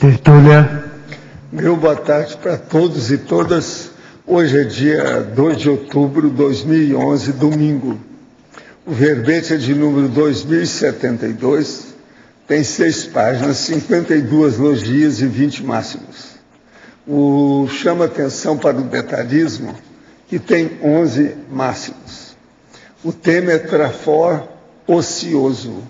tertúlia. Meu boa tarde para todos e todas. Hoje é dia 2 de outubro de 2011, domingo. O verbete é de número 2072, tem 6 páginas, 52 logias e 20 máximos. Chama atenção para o detalhismo, que tem 11 máximos. O tema é trafor ocioso.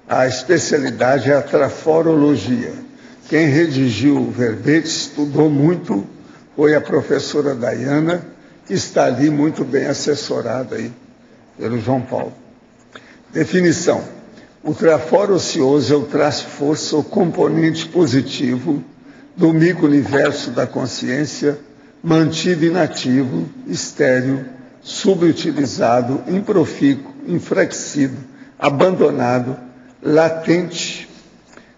A especialidade é a traforologia. Quem redigiu o verbete, estudou muito, foi a professora Dayana, que está ali muito bem assessorada aí pelo João Paulo. Definição. O trafor ocioso é o traço-força ou componente positivo do micro-universo da consciência, mantido inativo, estéril, subutilizado, improfícuo, enfraquecido, abandonado, latente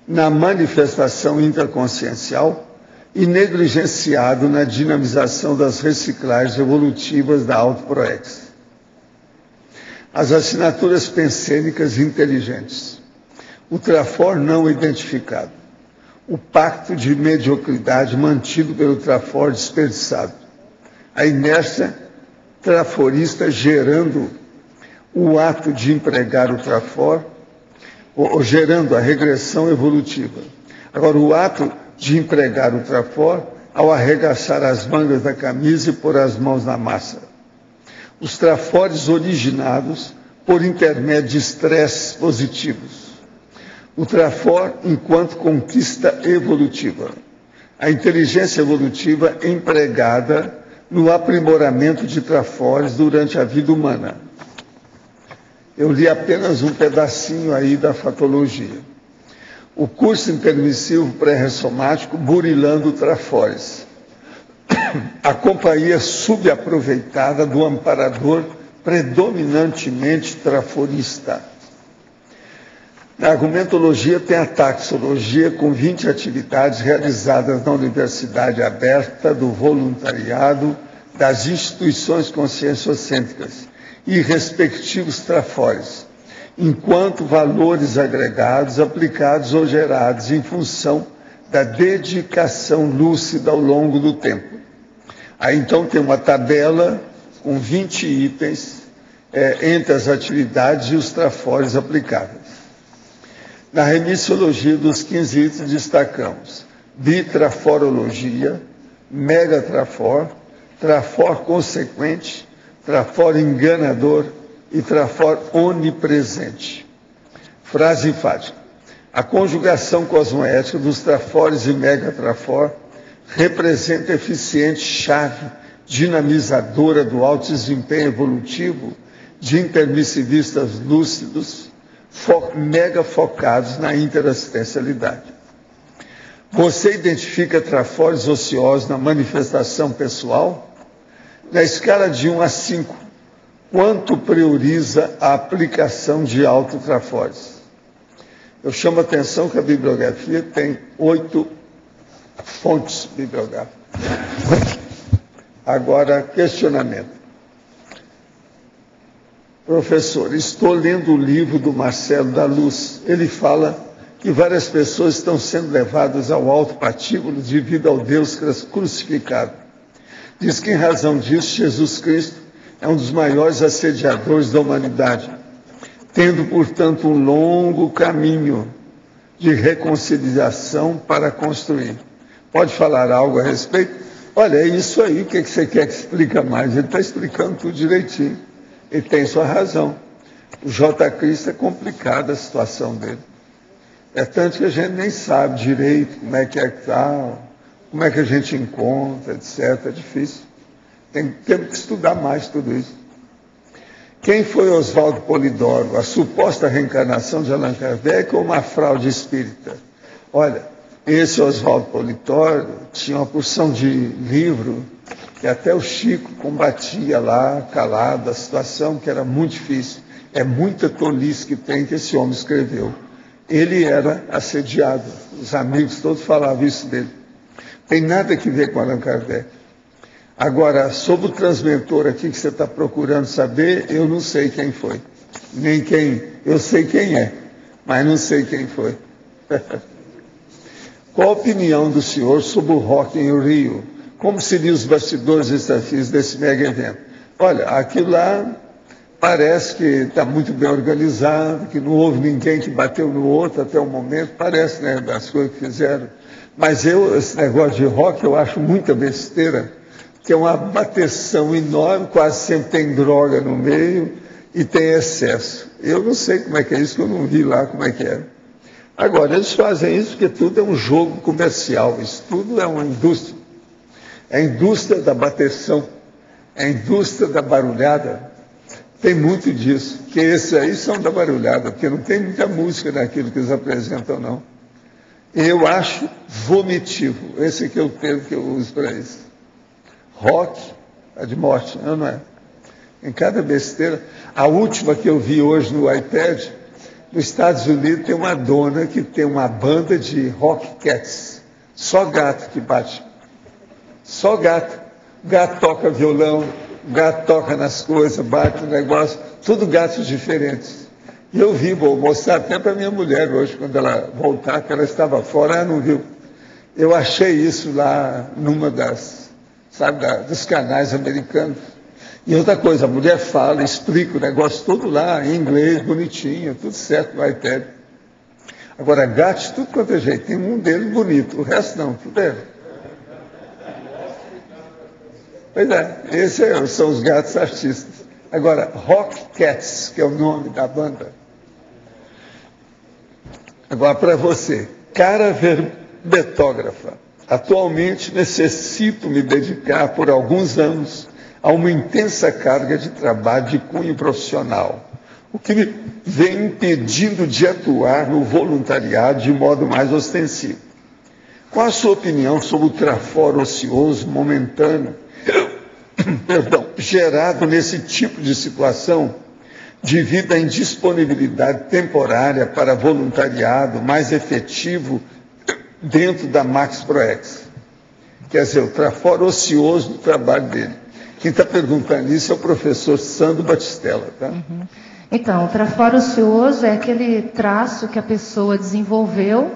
na manifestação intraconsciencial e negligenciado na dinamização das reciclagens evolutivas da autoproex. As assinaturas pensênicas inteligentes. O trafor não identificado. O pacto de mediocridade mantido pelo trafor desperdiçado. A inércia traforista gerando o ato de empregar o trafor, ou gerando a regressão evolutiva. Agora, o ato de empregar o trafor ao arregaçar as mangas da camisa e pôr as mãos na massa. Os trafores originados por intermédio de estresses positivos. O trafor enquanto conquista evolutiva. A inteligência evolutiva empregada no aprimoramento de trafores durante a vida humana. Eu li apenas um pedacinho aí da fatologia. O curso intermissivo pré-ressomático burilando trafores. A companhia subaproveitada do amparador predominantemente traforista. Na argumentologia tem a taxologia com 20 atividades realizadas na Universidade Aberta, do voluntariado, das instituições conscienciocêntricas e respectivos trafores, enquanto valores agregados, aplicados ou gerados em função da dedicação lúcida ao longo do tempo. Aí então tem uma tabela com 20 itens entre as atividades e os trafores aplicáveis. Na remissiologia dos 15 itens destacamos bitraforologia, megatrafor, trafor consequente, trafor enganador e trafor onipresente. Frase enfática. A conjugação cosmoética dos trafores e megatrafor representa eficiente chave dinamizadora do alto desempenho evolutivo de intermissivistas lúcidos, mega focados na interassistencialidade. Você identifica trafores ociosos na manifestação pessoal? Na escala de 1 a 5, quanto prioriza a aplicação de autotrafores? Eu chamo a atenção que a bibliografia tem 8 fontes bibliográficas. Agora, questionamento. Professor, estou lendo o livro do Marcelo da Luz. Ele fala que várias pessoas estão sendo levadas ao alto patíbulo devido ao Deus crucificado. Diz que, em razão disso, Jesus Cristo é um dos maiores assediadores da humanidade, tendo, portanto, um longo caminho de reconciliação para construir. Pode falar algo a respeito? Olha, é isso aí, o que você quer que explique mais? Ele está explicando tudo direitinho. Ele tem sua razão. O J. Cristo é complicada a situação dele. É tanto que a gente nem sabe direito como é que está, como é que a gente encontra, etc. É difícil. Temos que estudar mais tudo isso. Quem foi Oswaldo Polidoro? A suposta reencarnação de Allan Kardec ou uma fraude espírita? Olha, esse Oswaldo Polidoro tinha uma porção de livro que até o Chico combatia lá, calado, a situação que era muito difícil. É muita tolice que tem que esse homem escreveu. Ele era assediado, os amigos todos falavam isso dele. Tem nada a ver com Allan Kardec. Agora, sobre o transmentor aqui que você está procurando saber, eu não sei quem foi. Nem quem, eu sei quem é, mas não sei quem foi. Qual a opinião do senhor sobre o Rock in Rio? Como seriam os bastidores e desafios desse mega evento? Olha, aquilo lá parece que está muito bem organizado, que não houve ninguém que bateu no outro até o momento, parece, né, das coisas que fizeram. Mas esse negócio de rock, eu acho muita besteira, que é uma bateção enorme, quase sempre tem droga no meio e tem excesso. Eu não sei como é que é isso, que eu não vi lá como é que é. Agora, eles fazem isso porque tudo é um jogo comercial, isso tudo é uma indústria. É a indústria da bateção, é a indústria da barulhada. Tem muito disso, que esses aí são da barulhada, porque não tem muita música naquilo que eles apresentam, não. Eu acho vomitivo, esse aqui é o termo que eu uso para isso. Rock é de morte, não é? Em cada besteira. A última que eu vi hoje no iPad, nos Estados Unidos tem uma dona que tem uma banda de rock cats. Só gato que bate. Só gato. Gato toca violão, gato toca nas coisas, bate no negócio, tudo gatos diferentes. E eu vi, vou mostrar até para minha mulher hoje, quando ela voltar, que ela estava fora, ela não viu. Eu achei isso lá numa das, sabe, dos canais americanos. E outra coisa, a mulher fala, explica o negócio todo lá, em inglês, bonitinho, tudo certo no iPad. Agora, gatos, tudo quanto é jeito, tem um deles bonito, o resto não, tudo é. Pois é, esses são os gatos artistas. Agora, Rock Cats, que é o nome da banda. Agora, para você, cara verbetógrafa, atualmente necessito me dedicar por alguns anos a uma intensa carga de trabalho de cunho profissional, o que me vem impedindo de atuar no voluntariado de modo mais ostensivo. Qual a sua opinião sobre o traforo ocioso momentâneo, gerado nesse tipo de situação, devido à indisponibilidade temporária para voluntariado mais efetivo dentro da Max ProEx? Quer dizer, o traforo ocioso do trabalho dele. Quem está perguntando isso é o professor Sandro Batistella, tá? Uhum. Então, o traforo ocioso é aquele traço que a pessoa desenvolveu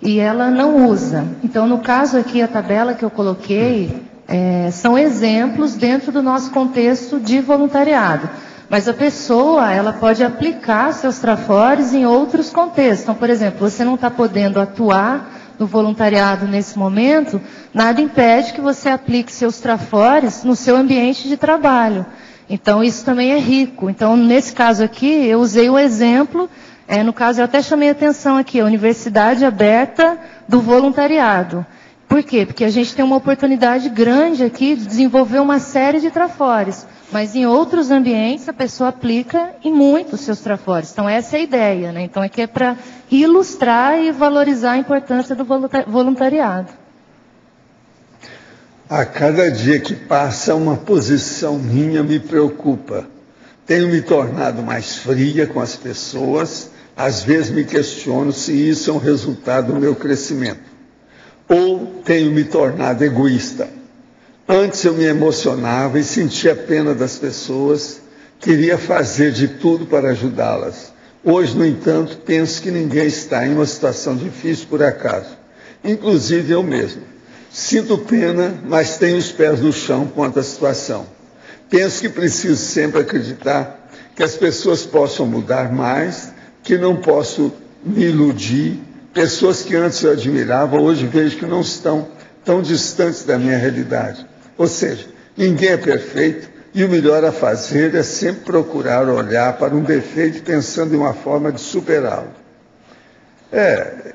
e ela não usa. Então, no caso aqui, a tabela que eu coloquei são exemplos dentro do nosso contexto de voluntariado. Mas a pessoa, ela pode aplicar seus trafores em outros contextos. Então, por exemplo, você não está podendo atuar no voluntariado nesse momento, nada impede que você aplique seus trafores no seu ambiente de trabalho. Então, isso também é rico. Então, nesse caso aqui, eu usei o exemplo, no caso, eu até chamei a atenção aqui, a Universidade Aberta do Voluntariado. Por quê? Porque a gente tem uma oportunidade grande aqui de desenvolver uma série de trafores. Mas em outros ambientes a pessoa aplica em muitos seus trafores. Então essa é a ideia, né? Então aqui é para ilustrar e valorizar a importância do voluntariado. A cada dia que passa, uma posição minha me preocupa. Tenho me tornado mais fria com as pessoas, às vezes me questiono se isso é um resultado do meu crescimento. Ou tenho me tornado egoísta. Antes eu me emocionava e sentia pena das pessoas, queria fazer de tudo para ajudá-las. Hoje, no entanto, penso que ninguém está em uma situação difícil por acaso, inclusive eu mesmo. Sinto pena, mas tenho os pés no chão quanto à situação. Penso que preciso sempre acreditar que as pessoas possam mudar mais, que não posso me iludir. Pessoas que antes eu admirava, hoje vejo que não estão tão distantes da minha realidade. Ou seja, ninguém é perfeito e o melhor a fazer é sempre procurar olhar para um defeito pensando em uma forma de superá-lo.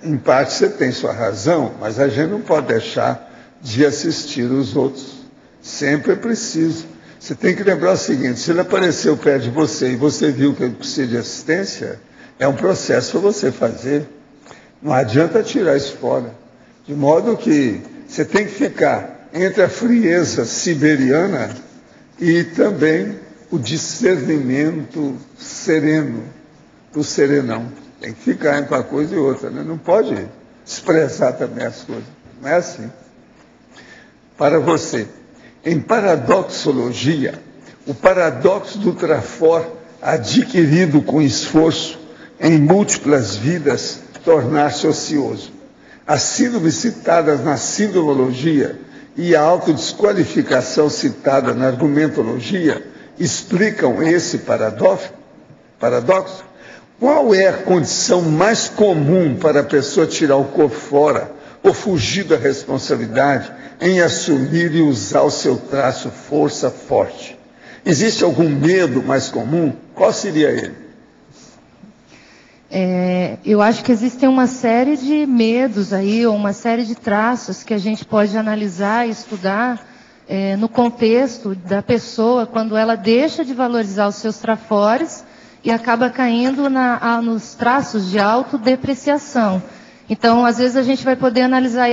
Em parte você tem sua razão, mas a gente não pode deixar de assistir os outros. Sempre é preciso. Você tem que lembrar o seguinte, se ele apareceu perto de você e você viu que ele precisa de assistência, é um processo para você fazer. Não adianta tirar isso fora. De modo que você tem que ficar entre a frieza siberiana e também o discernimento sereno, do serenão. Tem que ficar entre uma coisa e outra, né? Não pode desprezar também as coisas. Não é assim. Para você, em paradoxologia, o paradoxo do trafor adquirido com esforço em múltiplas vidas tornar-se ocioso. As síndromes citadas na sindromologia e a autodesqualificação citada na argumentologia explicam esse paradoxo? Qual é a condição mais comum para a pessoa tirar o corpo fora ou fugir da responsabilidade em assumir e usar o seu traço força forte? Existe algum medo mais comum? Qual seria ele? Eu acho que existem uma série de medos aí, ou uma série de traços que a gente pode analisar e estudar no contexto da pessoa, quando ela deixa de valorizar os seus trafores e acaba caindo nos traços de autodepreciação. Então, às vezes a gente vai poder analisar,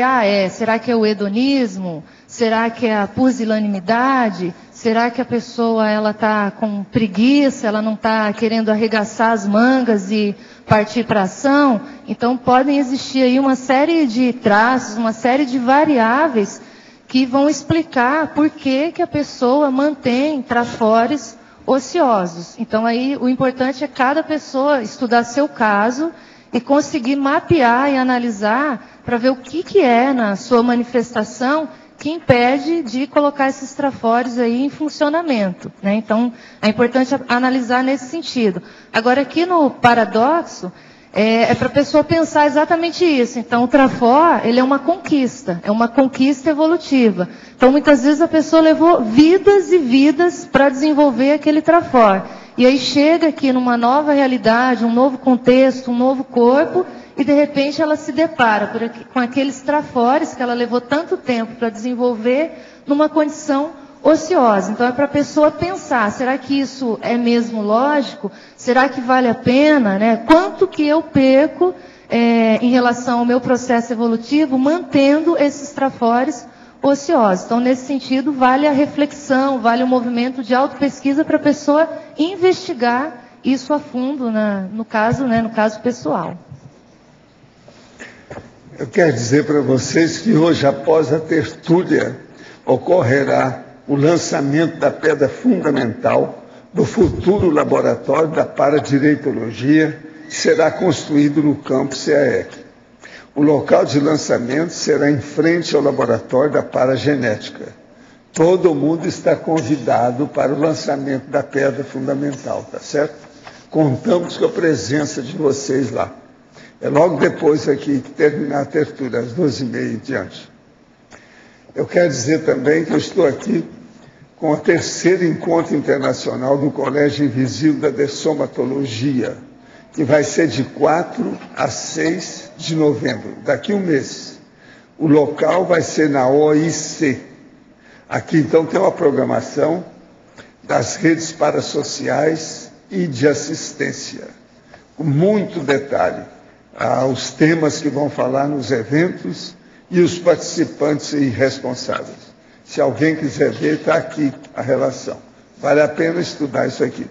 será que é o hedonismo? Será que é a pusilanimidade? Será que a pessoa está com preguiça, ela não está querendo arregaçar as mangas e partir para a ação? Então, podem existir aí uma série de traços, uma série de variáveis que vão explicar por que a pessoa mantém trafores ociosos. Então, aí o importante é cada pessoa estudar seu caso e conseguir mapear e analisar para ver o que é na sua manifestação que impede de colocar esses trafores aí em funcionamento, né? Então, é importante analisar nesse sentido. Agora, aqui no paradoxo, é para a pessoa pensar exatamente isso. Então, o trafor, ele é uma conquista evolutiva. Então, muitas vezes a pessoa levou vidas e vidas para desenvolver aquele trafor. E aí chega aqui numa nova realidade, um novo contexto, um novo corpo, e de repente ela se depara com aqueles trafores que ela levou tanto tempo para desenvolver numa condição ociosa. Então é para a pessoa pensar, será que isso é mesmo lógico? Será que vale a pena? Né? Quanto que eu perco em relação ao meu processo evolutivo mantendo esses trafores ociosos? Então, nesse sentido, vale a reflexão, vale o movimento de autopesquisa para a pessoa investigar isso a fundo, no caso pessoal. Eu quero dizer para vocês que hoje, após a tertúlia, ocorrerá o lançamento da pedra fundamental do futuro laboratório da paradireitologia, que será construído no campus CAEC. O local de lançamento será em frente ao laboratório da paragenética. Todo mundo está convidado para o lançamento da pedra fundamental, tá certo? Contamos com a presença de vocês lá. É logo depois aqui que terminar a tertúlia, às 12h30 em diante. Eu quero dizer também que eu estou aqui com o 3º encontro internacional do Colégio Invisível da Dessomatologia, que vai ser de 4 a 6 de novembro, daqui a um mês. O local vai ser na OIC. Aqui, então, tem uma programação das redes parasociais e de assistência, com muito detalhe. Os temas que vão falar nos eventos e os participantes e responsáveis. Se alguém quiser ver, está aqui a relação. Vale a pena estudar isso aqui.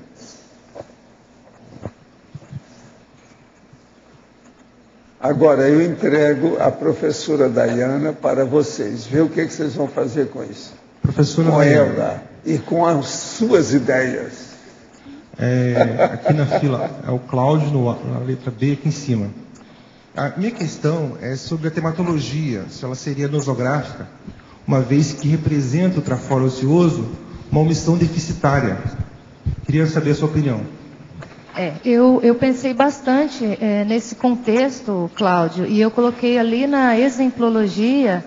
Agora, eu entrego a professora Dayana para vocês. Ver o que vocês vão fazer com isso. Professora com Dayana. ela e com as suas ideias. Aqui na fila é o Cláudio, na letra B, aqui em cima. A minha questão é sobre a tematologia, se ela seria nosográfica, uma vez que representa o traforo ocioso uma omissão deficitária. Queria saber a sua opinião. Eu pensei bastante nesse contexto, Cláudio, e eu coloquei ali na exemplologia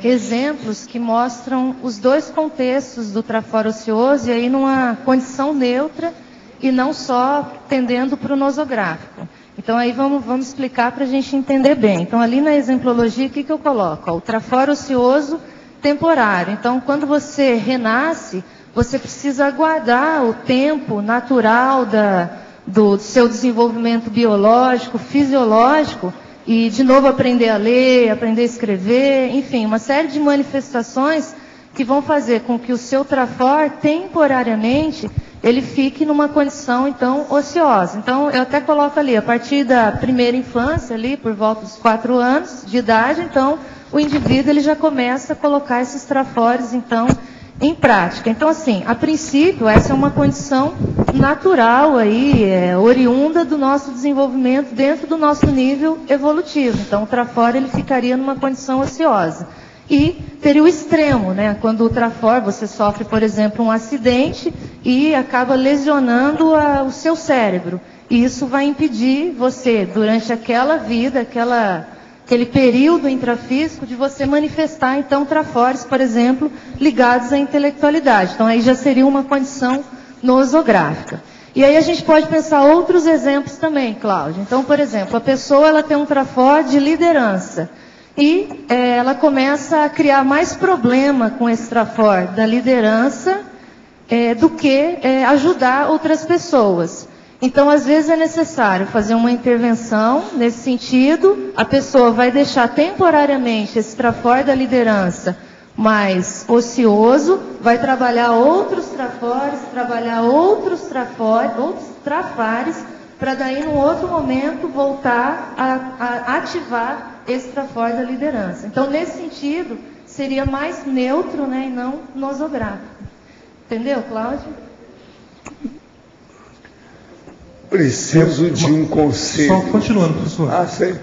exemplos que mostram os dois contextos do traforo ocioso, e aí numa condição neutra e não só tendendo para o nosográfico. Então aí vamos explicar para a gente entender bem. Então ali na exemplologia, o que eu coloco? O traforo ocioso temporário. Então quando você renasce, você precisa aguardar o tempo natural do seu desenvolvimento biológico, fisiológico, e de novo aprender a ler, aprender a escrever, enfim, uma série de manifestações que vão fazer com que o seu trafor, temporariamente, ele fique numa condição, então, ociosa. Então, eu até coloco ali, a partir da primeira infância, ali, por volta dos 4 anos de idade, então, o indivíduo ele já começa a colocar esses trafores, então, em prática. Então, assim, a princípio, essa é uma condição natural aí, oriunda do nosso desenvolvimento dentro do nosso nível evolutivo. Então, o trafor, ele ficaria numa condição ociosa. E teria o extremo, né? Quando o trafor, você sofre, por exemplo, um acidente e acaba lesionando o seu cérebro. E isso vai impedir você, durante aquela vida, aquele período intrafísico, de você manifestar, então, trafores, por exemplo, ligados à intelectualidade. Então, aí já seria uma condição nosográfica. E aí a gente pode pensar outros exemplos também, Cláudia. Então, por exemplo, a pessoa ela tem um trafor de liderança. E ela começa a criar mais problema com esse trafor da liderança do que ajudar outras pessoas. Então, às vezes é necessário fazer uma intervenção nesse sentido. A pessoa vai deixar temporariamente esse trafor da liderança mais ocioso, vai trabalhar outros trafores, trabalhar outros trafares, para daí, num outro momento, voltar a ativar esse trafor da liderança. Então, nesse sentido, seria mais neutro, né, e não nosográfico. Entendeu, Cláudio? Preciso de um conselho. Só continuando, professor. Sei.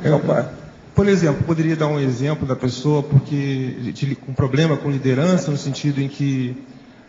Por exemplo, poderia dar um exemplo da pessoa com problema com liderança, no sentido em que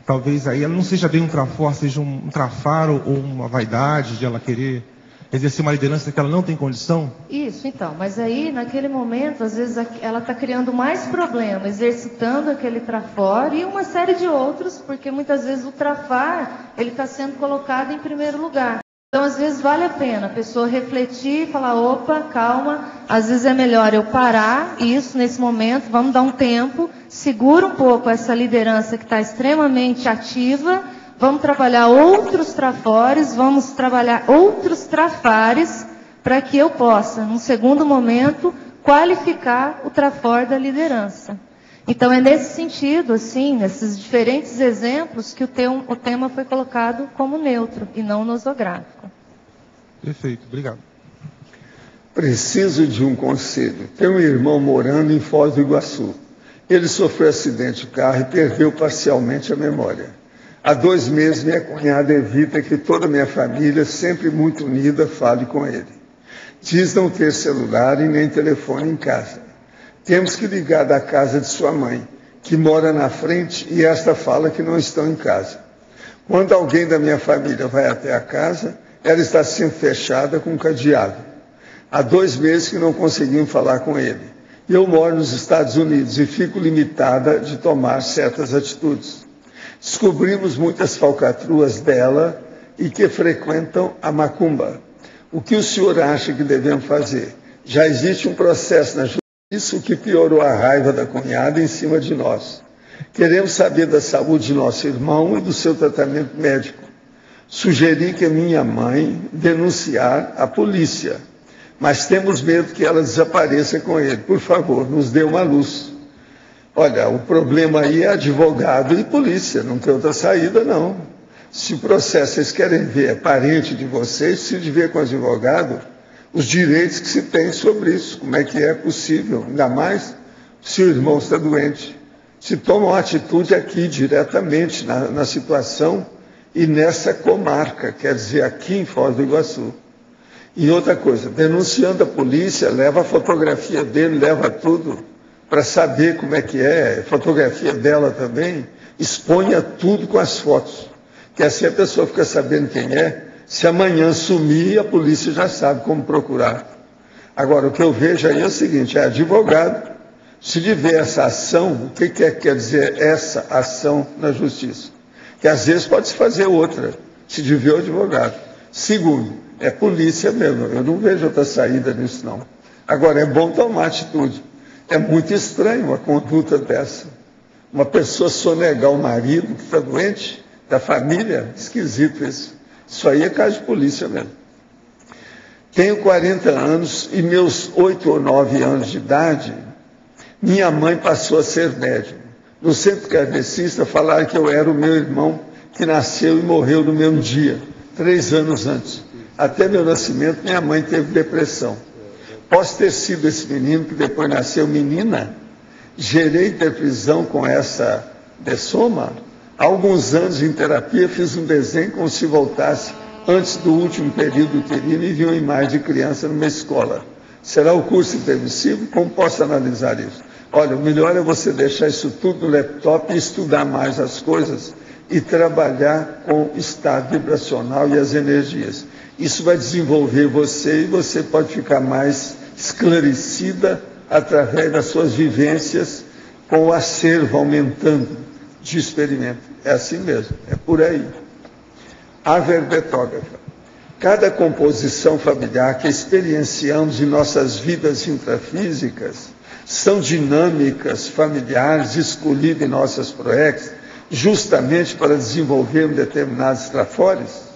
talvez aí ela não seja bem um trafor, seja um trafaro ou uma vaidade de ela querer exercer uma liderança que ela não tem condição? Isso, então. Mas aí, naquele momento, às vezes ela está criando mais problema, exercitando aquele trafor e uma série de outros, porque muitas vezes o trafar, ele está sendo colocado em primeiro lugar. Então, às vezes, vale a pena a pessoa refletir e falar, opa, calma, às vezes é melhor eu parar isso nesse momento, vamos dar um tempo, segura um pouco essa liderança que está extremamente ativa, vamos trabalhar outros trafores, vamos trabalhar outros trafares, para que eu possa, num segundo momento, qualificar o trafor da liderança. Então, é nesse sentido, assim, nesses diferentes exemplos, que o tema foi colocado como neutro e não nosográfico. Perfeito, obrigado. Preciso de um conselho. Tenho um irmão morando em Foz do Iguaçu. Ele sofreu acidente de carro e perdeu parcialmente a memória. Há 2 meses, minha cunhada evita que toda a minha família, sempre muito unida, fale com ele. Diz não ter celular e nem telefone em casa. Temos que ligar da casa de sua mãe, que mora na frente, e esta fala que não estão em casa. Quando alguém da minha família vai até a casa, ela está sempre fechada com cadeado. Há 2 meses que não conseguimos falar com ele. Eu moro nos Estados Unidos e fico limitada de tomar certas atitudes. Descobrimos muitas falcatruas dela e que frequentam a macumba. O que o senhor acha que devemos fazer? Já existe um processo na justiça. Isso que piorou a raiva da cunhada em cima de nós. Queremos saber da saúde de nosso irmão e do seu tratamento médico. Sugeri que minha mãe denunciar a polícia, mas temos medo que ela desapareça com ele. Por favor, nos dê uma luz. Olha, o problema aí é advogado e polícia, não tem outra saída, não. Se o processo vocês querem ver é parente de vocês, se de ver com advogado, os direitos que se tem sobre isso, como é que é possível, ainda mais se o irmão está doente. Se toma uma atitude aqui, diretamente, na situação e nessa comarca, quer dizer, aqui em Foz do Iguaçu. E outra coisa, denunciando a polícia, leva a fotografia dele, leva tudo, para saber como é que é, fotografia dela também, exponha tudo com as fotos, que assim a pessoa fica sabendo quem é. Se amanhã sumir, a polícia já sabe como procurar. Agora, o que eu vejo aí é o seguinte, é advogado, se de ver essa ação, o que quer dizer essa ação na justiça? Que às vezes pode se fazer outra, se de ver o advogado. Segundo, é polícia mesmo, eu não vejo outra saída nisso não. Agora, é bom tomar atitude. É muito estranho uma conduta dessa. Uma pessoa sonegar o marido que está doente, da família, esquisito isso. Isso aí é caso de polícia mesmo. Tenho 40 anos e meus 8 ou 9 anos de idade, minha mãe passou a ser médium. No centro kardecista falaram que eu era o meu irmão que nasceu e morreu no mesmo dia, 3 anos antes. Até meu nascimento, minha mãe teve depressão. Posso ter sido esse menino que depois nasceu menina? Gerei interprisão com essa dessoma? Há alguns anos, em terapia, fiz um desenho como se voltasse antes do último período uterino e vi uma imagem de criança numa escola. Será o curso intermissivo? Como posso analisar isso? Olha, o melhor é você deixar isso tudo no laptop e estudar mais as coisas e trabalhar com o estado vibracional e as energias. Isso vai desenvolver você e você pode ficar mais esclarecida através das suas vivências, com o acervo aumentando de experimento. É assim mesmo, é por aí. A verbetógrafa. Cada composição familiar que experienciamos em nossas vidas intrafísicas são dinâmicas familiares escolhidas em nossas proex, justamente para desenvolver determinados trafores?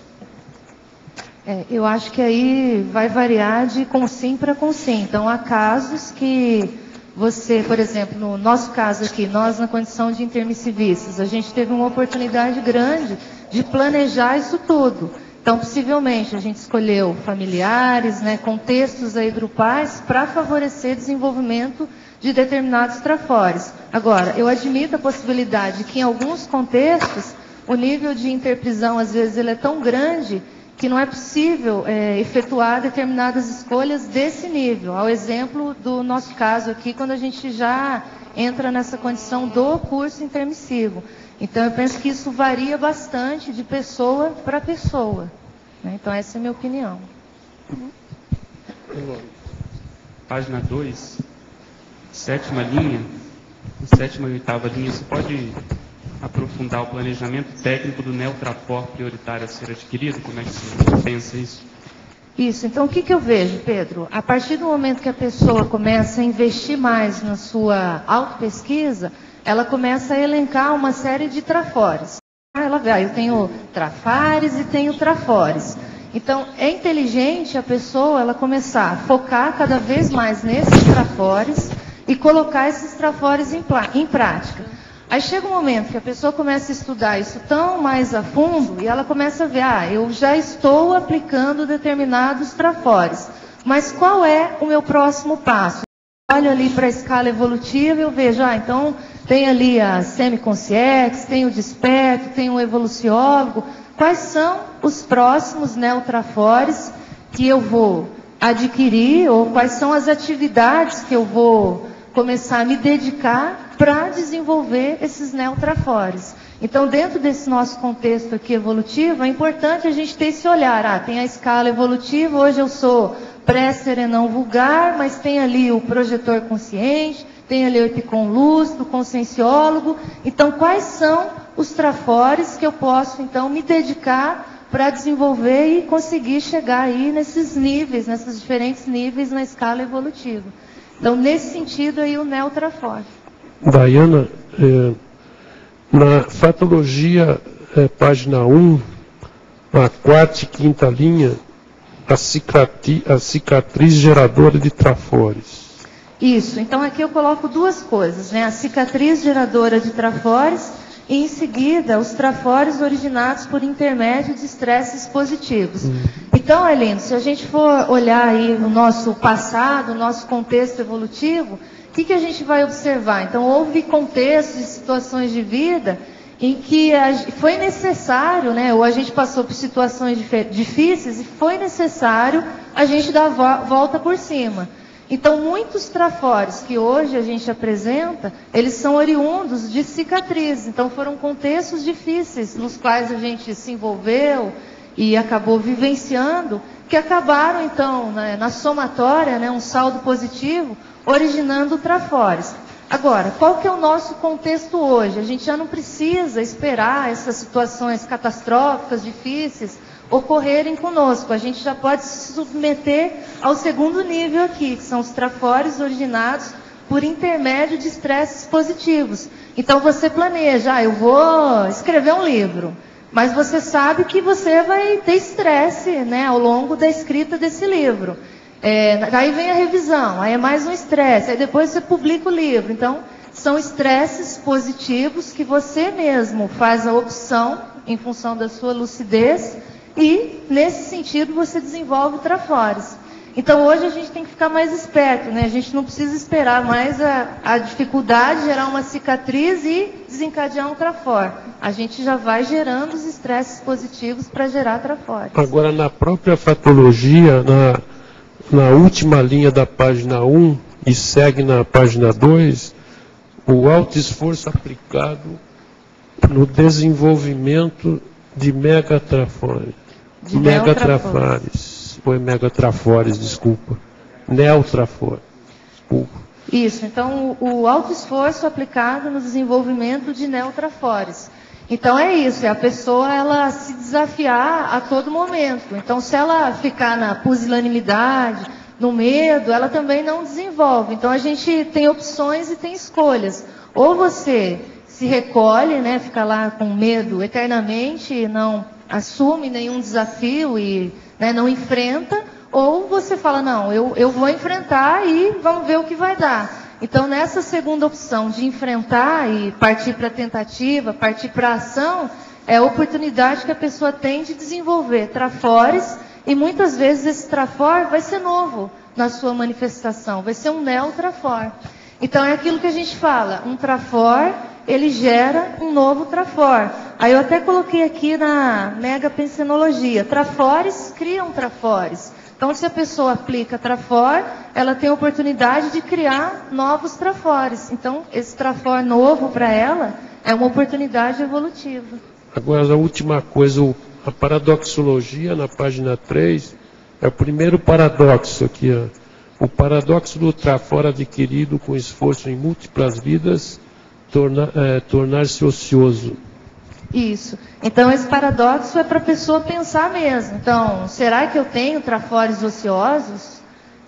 Eu acho que aí vai variar de consim para consim. Então, há casos que você, por exemplo, no nosso caso aqui, nós na condição de intermissivistas, a gente teve uma oportunidade grande de planejar isso tudo. Então, possivelmente, a gente escolheu familiares, né, contextos aí grupais para favorecer desenvolvimento de determinados trafores. Agora, eu admito a possibilidade que em alguns contextos o nível de interprisão, às vezes, ele é tão grande que não é possível efetuar determinadas escolhas desse nível. Ao exemplo do nosso caso aqui, quando a gente já entra nessa condição do curso intermissivo. Então, eu penso que isso varia bastante de pessoa para pessoa, né? Então, essa é a minha opinião. Página 2, sétima linha, sétima e oitava linha, você pode aprofundar o planejamento técnico do neotrafor prioritário a ser adquirido? Como é que você pensa isso? Isso, então o que eu vejo, Pedro? A partir do momento que a pessoa começa a investir mais na sua autopesquisa, ela começa a elencar uma série de trafores. Ela vê, eu tenho trafares e tenho trafores. Então, é inteligente a pessoa ela começar a focar cada vez mais nesses trafores e colocar esses trafores em prática. Aí chega um momento que a pessoa começa a estudar isso tão mais a fundo e ela começa a ver, eu já estou aplicando determinados trafores, mas qual é o meu próximo passo? Eu olho ali para a escala evolutiva e eu vejo, então tem ali a semiconsciex, tem o desperto, tem o evoluciólogo. Quais são os próximos neotrafores que eu vou adquirir ou quais são as atividades que eu vou começar a me dedicar para desenvolver esses neotrafores. Então, dentro desse nosso contexto aqui evolutivo, é importante a gente ter esse olhar. Tem a escala evolutiva, hoje eu sou pré-serenão vulgar, mas tem ali o projetor consciente, tem ali o epicom lúcido, o conscienciólogo. Então, quais são os trafores que eu posso, então, me dedicar para desenvolver e conseguir chegar aí nesses níveis, nesses diferentes níveis na escala evolutiva. Então, nesse sentido, aí o neotrafor. Dayana, na fatologia, página 1, a quarta e quinta linha, a cicatriz geradora de trafores. Isso, então aqui eu coloco duas coisas, né? A cicatriz geradora de trafores e, em seguida, os trafores originados por intermédio de estresses positivos. Então, Elindo, se a gente for olhar aí o nosso passado, o nosso contexto evolutivo, o que a gente vai observar? Então, houve contextos e situações de vida em que foi necessário, né, ou a gente passou por situações difíceis e foi necessário a gente dar a volta por cima. Então, muitos trafores que hoje a gente apresenta, eles são oriundos de cicatrizes. Então, foram contextos difíceis nos quais a gente se envolveu e acabou vivenciando, que acabaram, então, né, na somatória, né, um saldo positivo, originando trafores. Agora, qual que é o nosso contexto hoje? A gente já não precisa esperar essas situações catastróficas, difíceis, ocorrerem conosco. A gente já pode se submeter ao segundo nível aqui, que são os trafores originados por intermédio de estresses positivos. Então, você planeja, eu vou escrever um livro, mas você sabe que você vai ter estresse, né, ao longo da escrita desse livro. Aí vem a revisão, aí é mais um estresse, aí depois você publica o livro. Então, são estresses positivos que você mesmo faz a opção em função da sua lucidez e, nesse sentido, você desenvolve trafores. Então, hoje a gente tem que ficar mais esperto, né? A gente não precisa esperar mais a dificuldade gerar uma cicatriz e desencadear um trafor. A gente já vai gerando os estresses positivos para gerar trafores. Agora, na própria fatologia, na última linha da página 1 e segue na página 2, o alto esforço aplicado no desenvolvimento de megatrafores. Ou é megatrafores, desculpa. Neotrafores. Desculpa. Isso, então o alto esforço aplicado no desenvolvimento de neotrafores. Então é isso, é a pessoa ela se desafiar a todo momento. Então se ela ficar na pusilanimidade, no medo, ela também não desenvolve. Então a gente tem opções e tem escolhas. Ou você se recolhe, né, fica lá com medo eternamente e não assume nenhum desafio e, né, não enfrenta, ou você fala, não, eu vou enfrentar e vamos ver o que vai dar. Então, nessa segunda opção de enfrentar e partir para a tentativa, partir para a ação, é a oportunidade que a pessoa tem de desenvolver trafores, e muitas vezes esse trafor vai ser novo na sua manifestação, vai ser um neotrafor. Então, é aquilo que a gente fala, um trafor, ele gera um novo trafor. Aí eu até coloquei aqui na megapensenologia, trafores criam trafores. Então, se a pessoa aplica trafor, ela tem a oportunidade de criar novos trafores. Então, esse trafor novo para ela é uma oportunidade evolutiva. Agora, a última coisa, a paradoxologia, na página 3, é o primeiro paradoxo aqui. Ó. O paradoxo do trafor adquirido com esforço em múltiplas vidas, tornar-se ocioso. Isso. Então, esse paradoxo é para a pessoa pensar mesmo. Então, será que eu tenho trafores ociosos?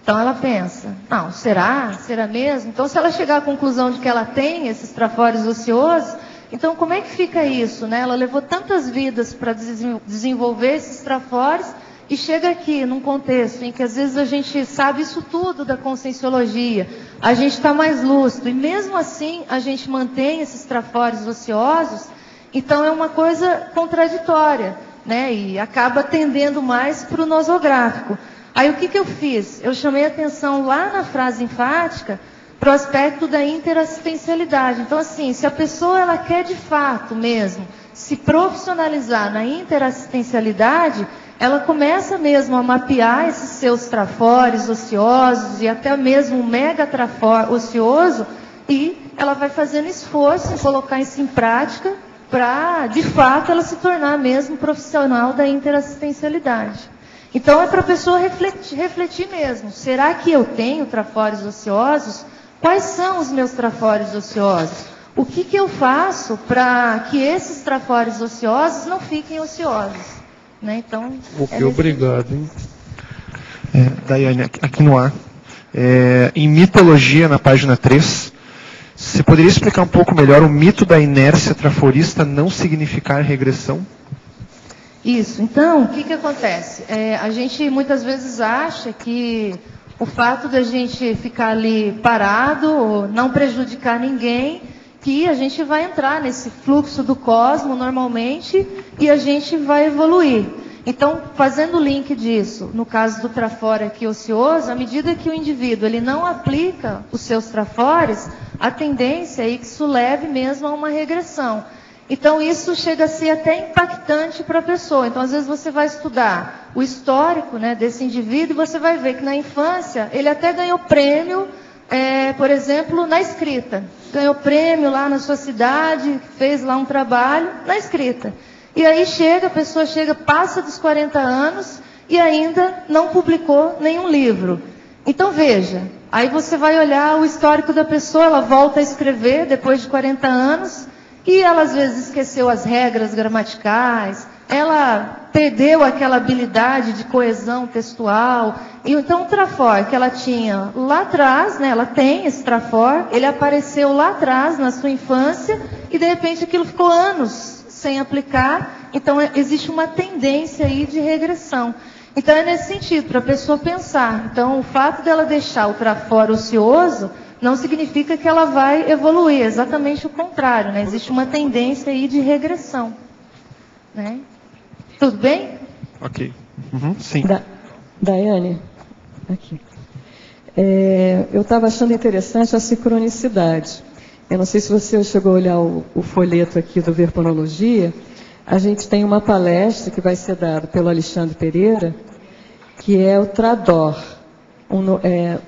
Então, ela pensa, não, será? Será mesmo? Então, se ela chegar à conclusão de que ela tem esses trafores ociosos, então, como é que fica isso, né? Ela levou tantas vidas para desenvolver esses trafores e chega aqui, num contexto em que, às vezes, a gente sabe isso tudo da conscienciologia, a gente está mais lúcido, e mesmo assim, a gente mantém esses trafores ociosos. Então, é uma coisa contraditória, né? E acaba tendendo mais para o nosográfico. Aí, o que eu fiz? Eu chamei a atenção lá na frase enfática para o aspecto da interassistencialidade. Então, assim, se a pessoa ela quer de fato mesmo se profissionalizar na interassistencialidade, ela começa mesmo a mapear esses seus trafores ociosos e até mesmo um megatrafor ocioso, e ela vai fazendo esforço em colocar isso em prática, para, de fato, ela se tornar mesmo profissional da interassistencialidade. Então, é para a pessoa refletir mesmo. Será que eu tenho trafores ociosos? Quais são os meus trafores ociosos? O que eu faço para que esses trafores ociosos não fiquem ociosos? Né? Então, obrigado. Hein? Daiane, aqui no ar. Em mitologia, na página 3... Você poderia explicar um pouco melhor o mito da inércia traforista não significar regressão? Isso. Então, o que acontece? A gente muitas vezes acha que o fato de a gente ficar ali parado, não prejudicar ninguém, que a gente vai entrar nesse fluxo do cosmo normalmente e a gente vai evoluir. Então, fazendo o link disso, no caso do trafor aqui ocioso, à medida que o indivíduo ele não aplica os seus trafores, a tendência é que isso leve mesmo a uma regressão. Então, isso chega a ser até impactante para a pessoa. Então, às vezes você vai estudar o histórico, né, desse indivíduo e você vai ver que na infância ele até ganhou prêmio, por exemplo, na escrita. Ganhou prêmio lá na sua cidade, fez lá um trabalho na escrita. E aí a pessoa chega, passa dos 40 anos e ainda não publicou nenhum livro. Então veja, aí você vai olhar o histórico da pessoa, ela volta a escrever depois de 40 anos e ela às vezes esqueceu as regras gramaticais, ela perdeu aquela habilidade de coesão textual. E então o trafor que ela tinha lá atrás, né, ela tem esse trafor, ele apareceu lá atrás na sua infância e de repente aquilo ficou anos sem aplicar, então existe uma tendência aí de regressão. Então é nesse sentido, para a pessoa pensar. Então o fato dela deixar o trafor ocioso não significa que ela vai evoluir, exatamente o contrário, né? Existe uma tendência aí de regressão. Né? Tudo bem? Ok. Sim. Daiane, aqui. Eu estava achando interessante a sincronicidade. Eu não sei se você chegou a olhar o folheto aqui do Verponologia. A gente tem uma palestra que vai ser dada pelo Alexandre Pereira, que é o TRADOR,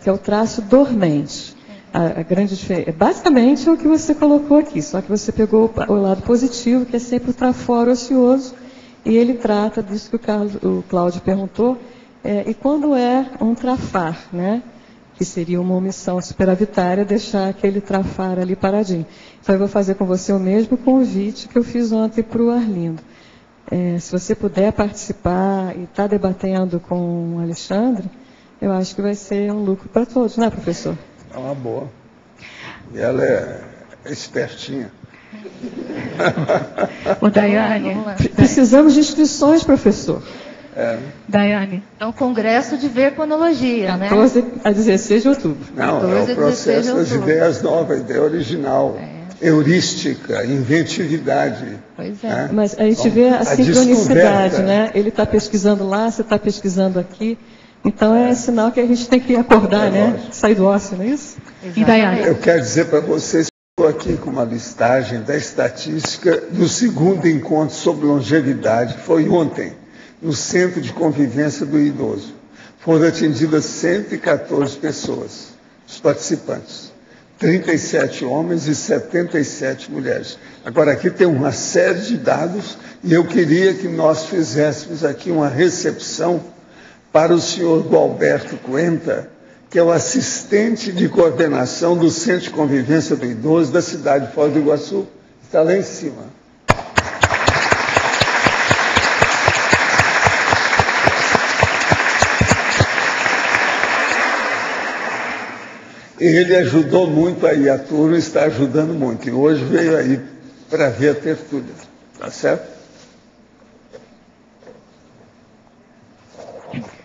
que é o traço dormente. A grande diferença, basicamente é o que você colocou aqui, só que você pegou o lado positivo, que é sempre o traforo ocioso, e ele trata disso que o Cláudio perguntou, e quando é um trafar, né? Que seria uma omissão superavitária, deixar aquele trafar ali paradinho. Então, eu vou fazer com você o mesmo convite que eu fiz ontem para o Arlindo. Se você puder participar e estar debatendo com o Alexandre, eu acho que vai ser um lucro para todos, né, professor? É uma boa. E ela é espertinha. Ô, Daiane, precisamos de inscrições, professor. Daiane. Então, Congresso de Verponologia, 14 a 16 de outubro. Não, é o processo das ideias novas, ideia original, heurística, inventividade. Pois é. Né? Mas a gente vê a sincronicidade, né? Ele está pesquisando lá, você está pesquisando aqui. Então é sinal que a gente tem que acordar, né? Lógico. Sair do ócio, não é isso? E Daiane? Eu quero dizer para vocês que estou aqui com uma listagem da estatística do segundo encontro sobre longevidade, foi ontem, no Centro de Convivência do Idoso. Foram atendidas 114 pessoas, os participantes. 37 homens e 77 mulheres. Agora, aqui tem uma série de dados e eu queria que nós fizéssemos aqui uma recepção para o senhor Gualberto Cuenta, que é o assistente de coordenação do Centro de Convivência do Idoso da cidade de Foz do Iguaçu. Está lá em cima. Ele ajudou muito aí, a turma está ajudando muito. E hoje veio aí para ver a tertúlia. Tá certo?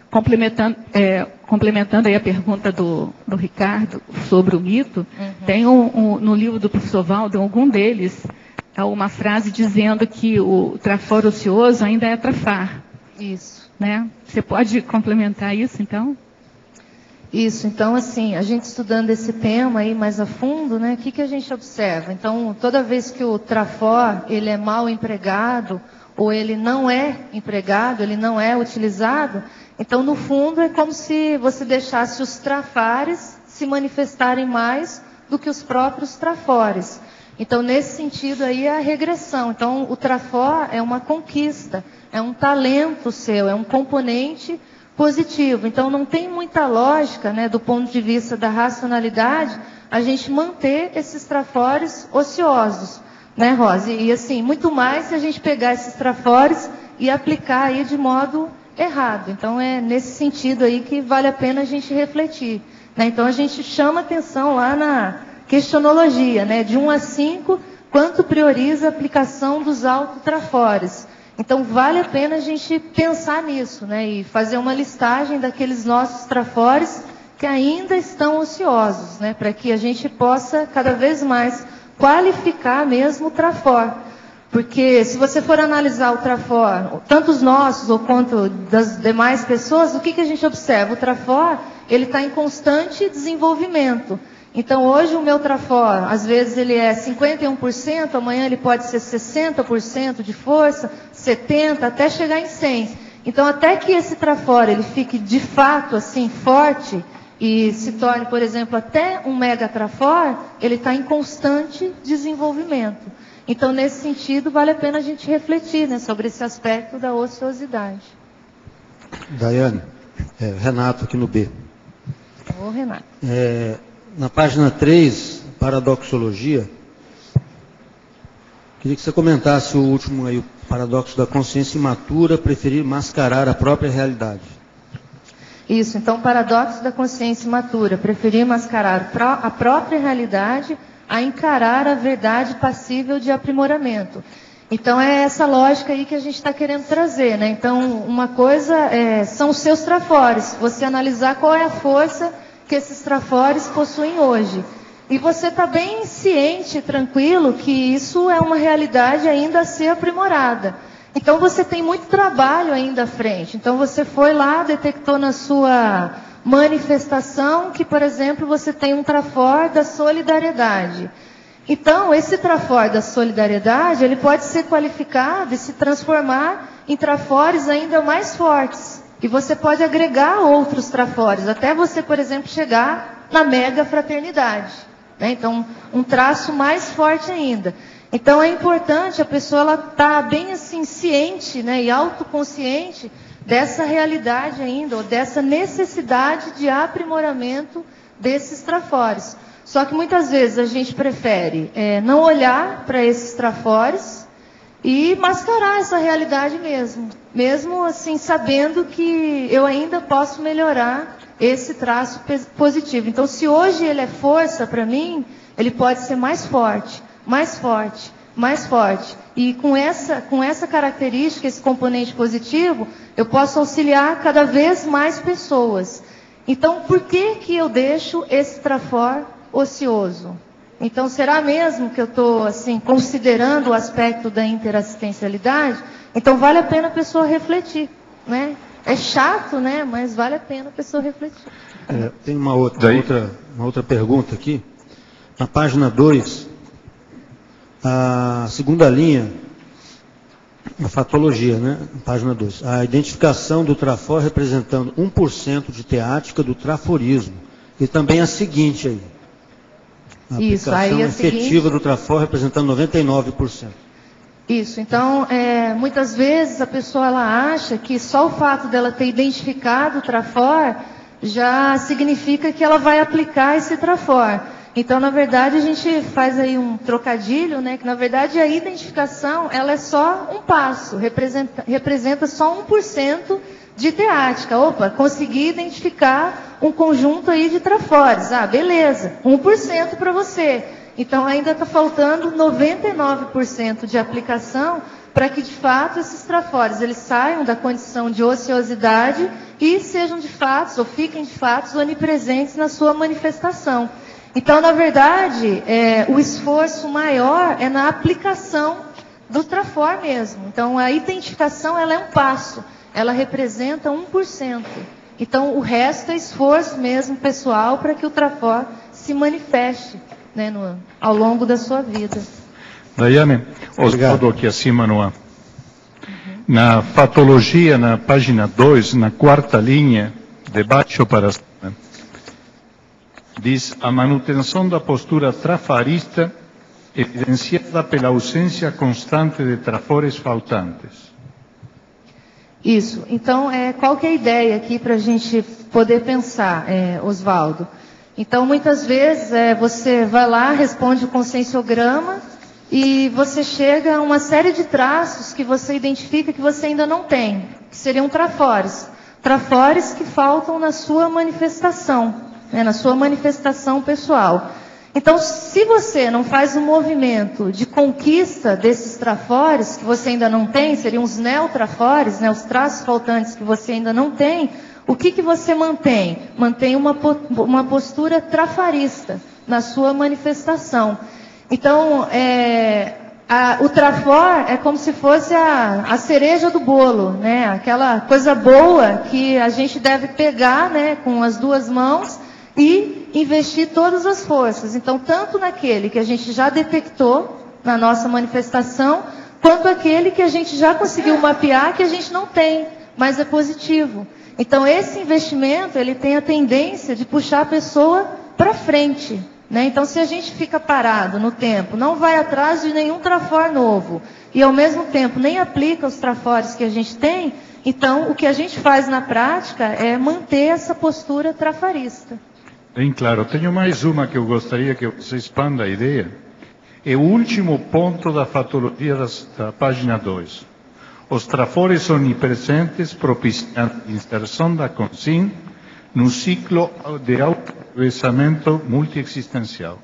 Complementando aí a pergunta do Ricardo sobre o mito, tem no livro do professor Valdo, algum deles, uma frase dizendo que o traforo ocioso ainda é trafar. Isso. Né? Você pode complementar isso, então? Isso, então, assim, a gente estudando esse tema aí mais a fundo, né, o que a gente observa? Então, toda vez que o trafor, ele é mal empregado, ou ele não é empregado, ele não é utilizado, então, no fundo, é como se você deixasse os trafares se manifestarem mais do que os próprios trafores. Então, nesse sentido aí, é a regressão. Então, o trafor é uma conquista, é um talento seu, é um componente positivo. Então, não tem muita lógica, né, do ponto de vista da racionalidade, a gente manter esses trafores ociosos, né, Rosa? E assim, muito mais se a gente pegar esses trafores e aplicar aí de modo errado. Então, é nesse sentido aí que vale a pena a gente refletir, né? Então, a gente chama atenção lá na questionologia, né, de 1 a 5, quanto prioriza a aplicação dos autotrafores. Então, vale a pena a gente pensar nisso, né? E fazer uma listagem daqueles nossos trafores que ainda estão ociosos, né? Para que a gente possa, cada vez mais, qualificar mesmo o trafor. Porque, se você for analisar o trafor, tanto os nossos ou quanto das demais pessoas, o que a gente observa? O trafor, ele está em constante desenvolvimento. Então, hoje o meu trafor, às vezes ele é 51%, amanhã ele pode ser 60% de força, 70%, até chegar em 100%. Então, até que esse trafor ele fique de fato assim forte e se torne, por exemplo, até um megatrafor, ele está em constante desenvolvimento. Então, nesse sentido, vale a pena a gente refletir, né, sobre esse aspecto da ociosidade. Daiane, Renato aqui no B. Ô, Renato. Na página 3, paradoxologia, queria que você comentasse o último aí, o paradoxo da consciência imatura, preferir mascarar a própria realidade. Isso, então, paradoxo da consciência imatura, preferir mascarar a própria realidade a encarar a verdade passível de aprimoramento. Então, é essa lógica aí que a gente está querendo trazer, né? Então, uma coisa são os seus trafores, você analisar qual é a força que esses trafores possuem hoje. E você está bem ciente, tranquilo, que isso é uma realidade ainda a ser aprimorada. Então, você tem muito trabalho ainda à frente. Então, você foi lá, detectou na sua manifestação que, por exemplo, você tem um trafor da solidariedade. Então, esse trafor da solidariedade, ele pode ser qualificado e se transformar em trafores ainda mais fortes. E você pode agregar outros trafores, até você, por exemplo, chegar na mega fraternidade, né? Então, um traço mais forte ainda. Então, é importante a pessoa estar bem assim, ciente, né, e autoconsciente dessa realidade ainda, ou dessa necessidade de aprimoramento desses trafores. Só que muitas vezes a gente prefere não olhar para esses trafores e mascarar essa realidade mesmo assim sabendo que eu ainda posso melhorar esse traço positivo. Então, se hoje ele é força para mim, ele pode ser mais forte, mais forte, mais forte. E com essa característica, esse componente positivo, eu posso auxiliar cada vez mais pessoas. Então, por que eu deixo esse trafor ocioso? Então, será mesmo que eu estou assim, considerando o aspecto da interassistencialidade? Então, vale a pena a pessoa refletir, né? É chato, né? Mas vale a pena a pessoa refletir. Tem uma outra pergunta aqui. Na página 2, a segunda linha, a fatologia, né? Página 2. A identificação do trafor representando 1% de teática do traforismo. E também a seguinte aí. A aplicação efetiva do trafor representando 99%. Isso, então, muitas vezes a pessoa ela acha que só o fato dela ter identificado o trafor já significa que ela vai aplicar esse trafor. Então, na verdade, a gente faz aí um trocadilho, né? Que na verdade a identificação ela é só um passo, representa só 1% de teática. Opa, consegui identificar um conjunto aí de trafores. Ah, beleza, 1% para você. Então ainda está faltando 99% de aplicação para que de fato esses trafores eles saiam da condição de ociosidade e sejam de fato, ou fiquem de fato, onipresentes na sua manifestação. Então, na verdade, o esforço maior é na aplicação do trafor mesmo. Então, a identificação ela é um passo, ela representa 1%. Então, o resto é esforço mesmo pessoal para que o trafor se manifeste, né, ao longo da sua vida. Daiane, Osvaldo aqui acima no ar. Na patologia, na página 2, na quarta linha, de baixo para cima, diz a manutenção da postura trafarista evidenciada pela ausência constante de trafores faltantes. Isso. Então, qual que é a ideia aqui para a gente poder pensar, Osvaldo? Então, muitas vezes, você vai lá, responde o conscienciograma e você chega a uma série de traços que você identifica que você ainda não tem, que seriam trafores. Trafores que faltam na sua manifestação, né, na sua manifestação pessoal. Então, se você não faz um movimento de conquista desses trafores que você ainda não tem, seriam os neotrafores, né, os traços faltantes que você ainda não tem, o que você mantém? Mantém uma postura trafarista na sua manifestação. Então, o trafor é como se fosse a cereja do bolo, né? Aquela coisa boa que a gente deve pegar, né, com as duas mãos e investir todas as forças. Então, tanto naquele que a gente já detectou na nossa manifestação, quanto aquele que a gente já conseguiu mapear que a gente não tem, mas é positivo. Então, esse investimento, ele tem a tendência de puxar a pessoa para frente, né? Então, se a gente fica parado no tempo, não vai atrás de nenhum trafor novo, e ao mesmo tempo nem aplica os trafores que a gente tem, então, o que a gente faz na prática é manter essa postura trafarista. Bem claro. Tenho mais uma que eu gostaria que você expanda a ideia. É o último ponto da fatologia da página 2. Os trafores onipresentes propiciam a inserção da consciência no ciclo de autoatravessamento multiexistencial.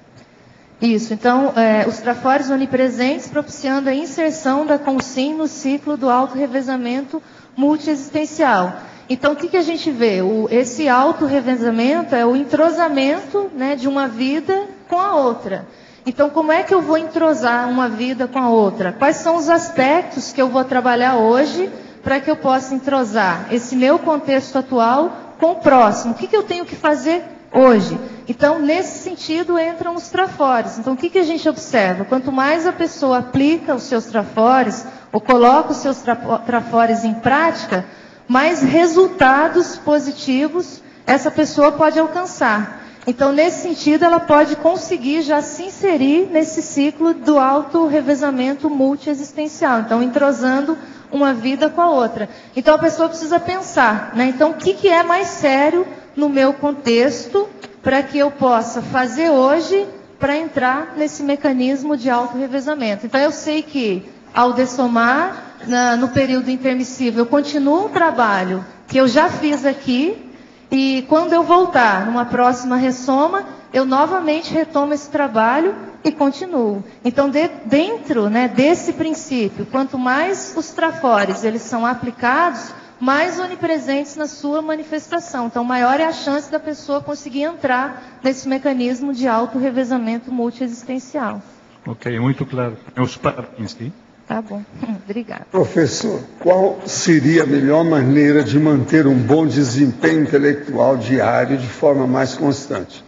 Isso, então, os trafores onipresentes propiciando a inserção da consciência no ciclo do autorrevezamento multiexistencial. Então, o que a gente vê? Esse autorrevezamento é o entrosamento, né, de uma vida com a outra. Então, como é que eu vou entrosar uma vida com a outra? Quais são os aspectos que eu vou trabalhar hoje para que eu possa entrosar esse meu contexto atual com o próximo? O que eu tenho que fazer hoje? Então, nesse sentido, entram os trafores. Então, o que a gente observa? Quanto mais a pessoa aplica os seus trafores, ou coloca os seus trafores em prática, mais resultados positivos essa pessoa pode alcançar. Então, nesse sentido, ela pode conseguir já se inserir nesse ciclo do auto-revezamento multiexistencial. Então, entrosando uma vida com a outra. Então, a pessoa precisa pensar, né? Então, o que é mais sério no meu contexto para que eu possa fazer hoje para entrar nesse mecanismo de auto-revezamento? Então, eu sei que, ao dessomar, no período intermissível, eu continuo um trabalho que eu já fiz aqui, e quando eu voltar numa próxima ressoma, eu novamente retomo esse trabalho e continuo. Então, dentro, né, desse princípio, quanto mais os trafores eles são aplicados, mais onipresentes na sua manifestação. Então, maior é a chance da pessoa conseguir entrar nesse mecanismo de auto-revezamento multiexistencial. Ok, muito claro. Meus parabéns, sim? Tá bom, obrigada. Professor, qual seria a melhor maneira de manter um bom desempenho intelectual diário de forma mais constante?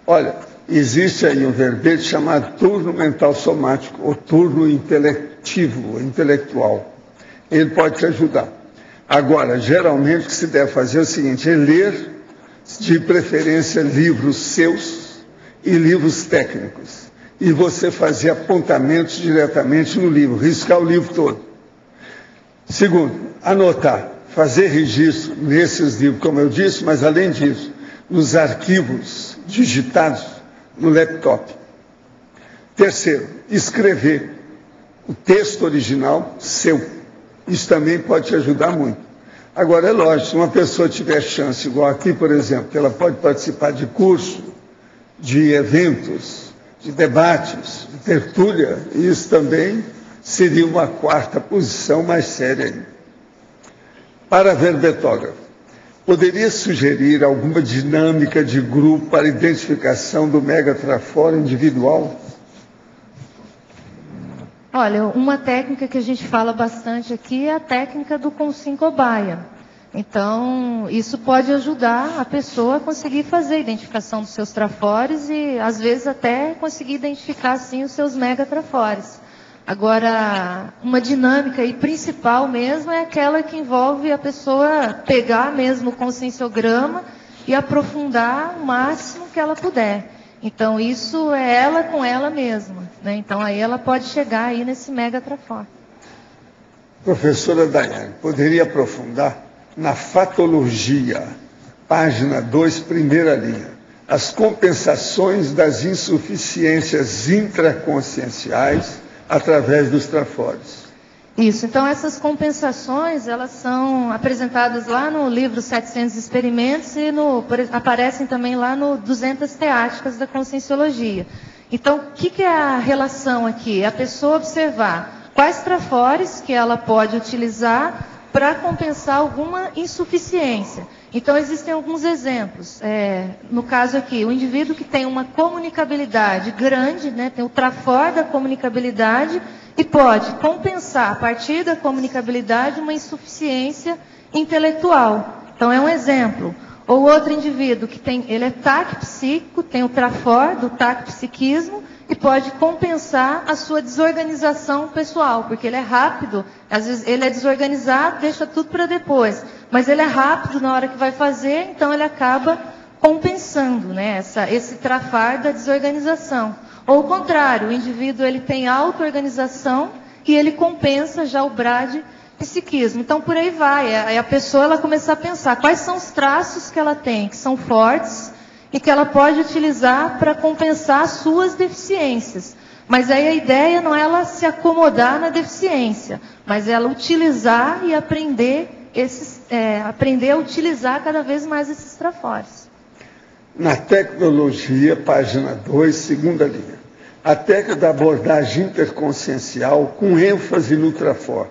Olha, existe aí um verbete chamado turno mental somático, ou turno intelectivo, intelectual. Ele pode te ajudar. Agora, geralmente o que se deve fazer é o seguinte, é ler, de preferência, livros seus e livros técnicos. E você fazer apontamentos diretamente no livro, riscar o livro todo. Segundo, anotar, fazer registro nesses livros, como eu disse, mas além disso, nos arquivos digitados no laptop. Terceiro, escrever o texto original seu. Isso também pode te ajudar muito. Agora, é lógico, se uma pessoa tiver chance, igual aqui, por exemplo, que ela pode participar de curso, de eventos, de debates, de tertúlia, isso também seria uma quarta posição mais séria ainda. Para verbetógrafo, poderia sugerir alguma dinâmica de grupo para identificação do megatrafora individual? Olha, uma técnica que a gente fala bastante aqui é a técnica do consim-cobaia. Então, isso pode ajudar a pessoa a conseguir fazer a identificação dos seus trafores e, às vezes, até conseguir identificar, sim, os seus megatrafores. Agora, uma dinâmica aí principal mesmo é aquela que envolve a pessoa pegar mesmo o conscienciograma e aprofundar o máximo que ela puder. Então, isso é ela com ela mesma, né? Então, aí ela pode chegar aí nesse megatrafor. Professora Daiane, poderia aprofundar? Na fatologia, página 2, primeira linha, as compensações das insuficiências intraconscienciais através dos trafores. Isso, então essas compensações, elas são apresentadas lá no livro 700 Experimentos e aparecem também lá no 200 Teáticas da Conscienciologia. Então, o que é a relação aqui? É a pessoa observar quais trafores que ela pode utilizar para compensar alguma insuficiência. Então, existem alguns exemplos. No caso aqui, o indivíduo que tem uma comunicabilidade grande, né, tem o trafor da comunicabilidade e pode compensar, a partir da comunicabilidade, uma insuficiência intelectual. Então, é um exemplo. Ou outro indivíduo que ele é taquipsíquico, tem o trafor do taquipsiquismo, e pode compensar a sua desorganização pessoal, porque ele é rápido, às vezes ele é desorganizado, deixa tudo para depois, mas ele é rápido na hora que vai fazer, então ele acaba compensando, né, esse trafar da desorganização. Ou o contrário, o indivíduo ele tem auto-organização e ele compensa já o bradipsiquismo. Então por aí vai, aí a pessoa ela começa a pensar quais são os traços que ela tem, que são fortes, e que ela pode utilizar para compensar as suas deficiências. Mas aí a ideia não é ela se acomodar na deficiência, mas ela utilizar e aprender a utilizar cada vez mais esses trafores. Na tecnologia, página 2, segunda linha, a técnica da abordagem interconsciencial com ênfase no trafor.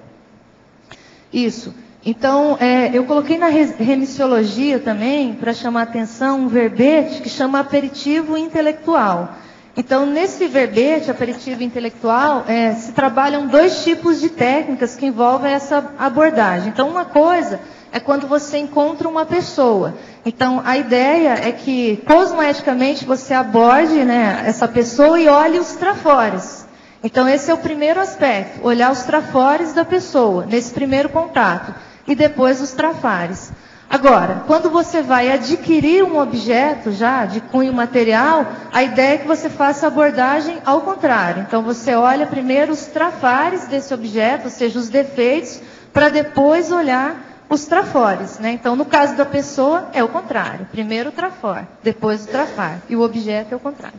Isso. Então, eu coloquei na remissiologia também, para chamar a atenção, um verbete que chama aperitivo intelectual. Então, nesse verbete, aperitivo intelectual, se trabalham dois tipos de técnicas que envolvem essa abordagem. Então, uma coisa é quando você encontra uma pessoa. Então, a ideia é que, cosmoeticamente, você aborde, né, essa pessoa e olhe os trafores. Então, esse é o primeiro aspecto, olhar os trafores da pessoa, nesse primeiro contato, e depois os trafares. Agora, quando você vai adquirir um objeto já de cunho material, a ideia é que você faça a abordagem ao contrário. Então, você olha primeiro os trafares desse objeto, ou seja, os defeitos, para depois olhar os trafores, né? Então, no caso da pessoa, é o contrário. Primeiro o trafor, depois o trafar. E o objeto é o contrário.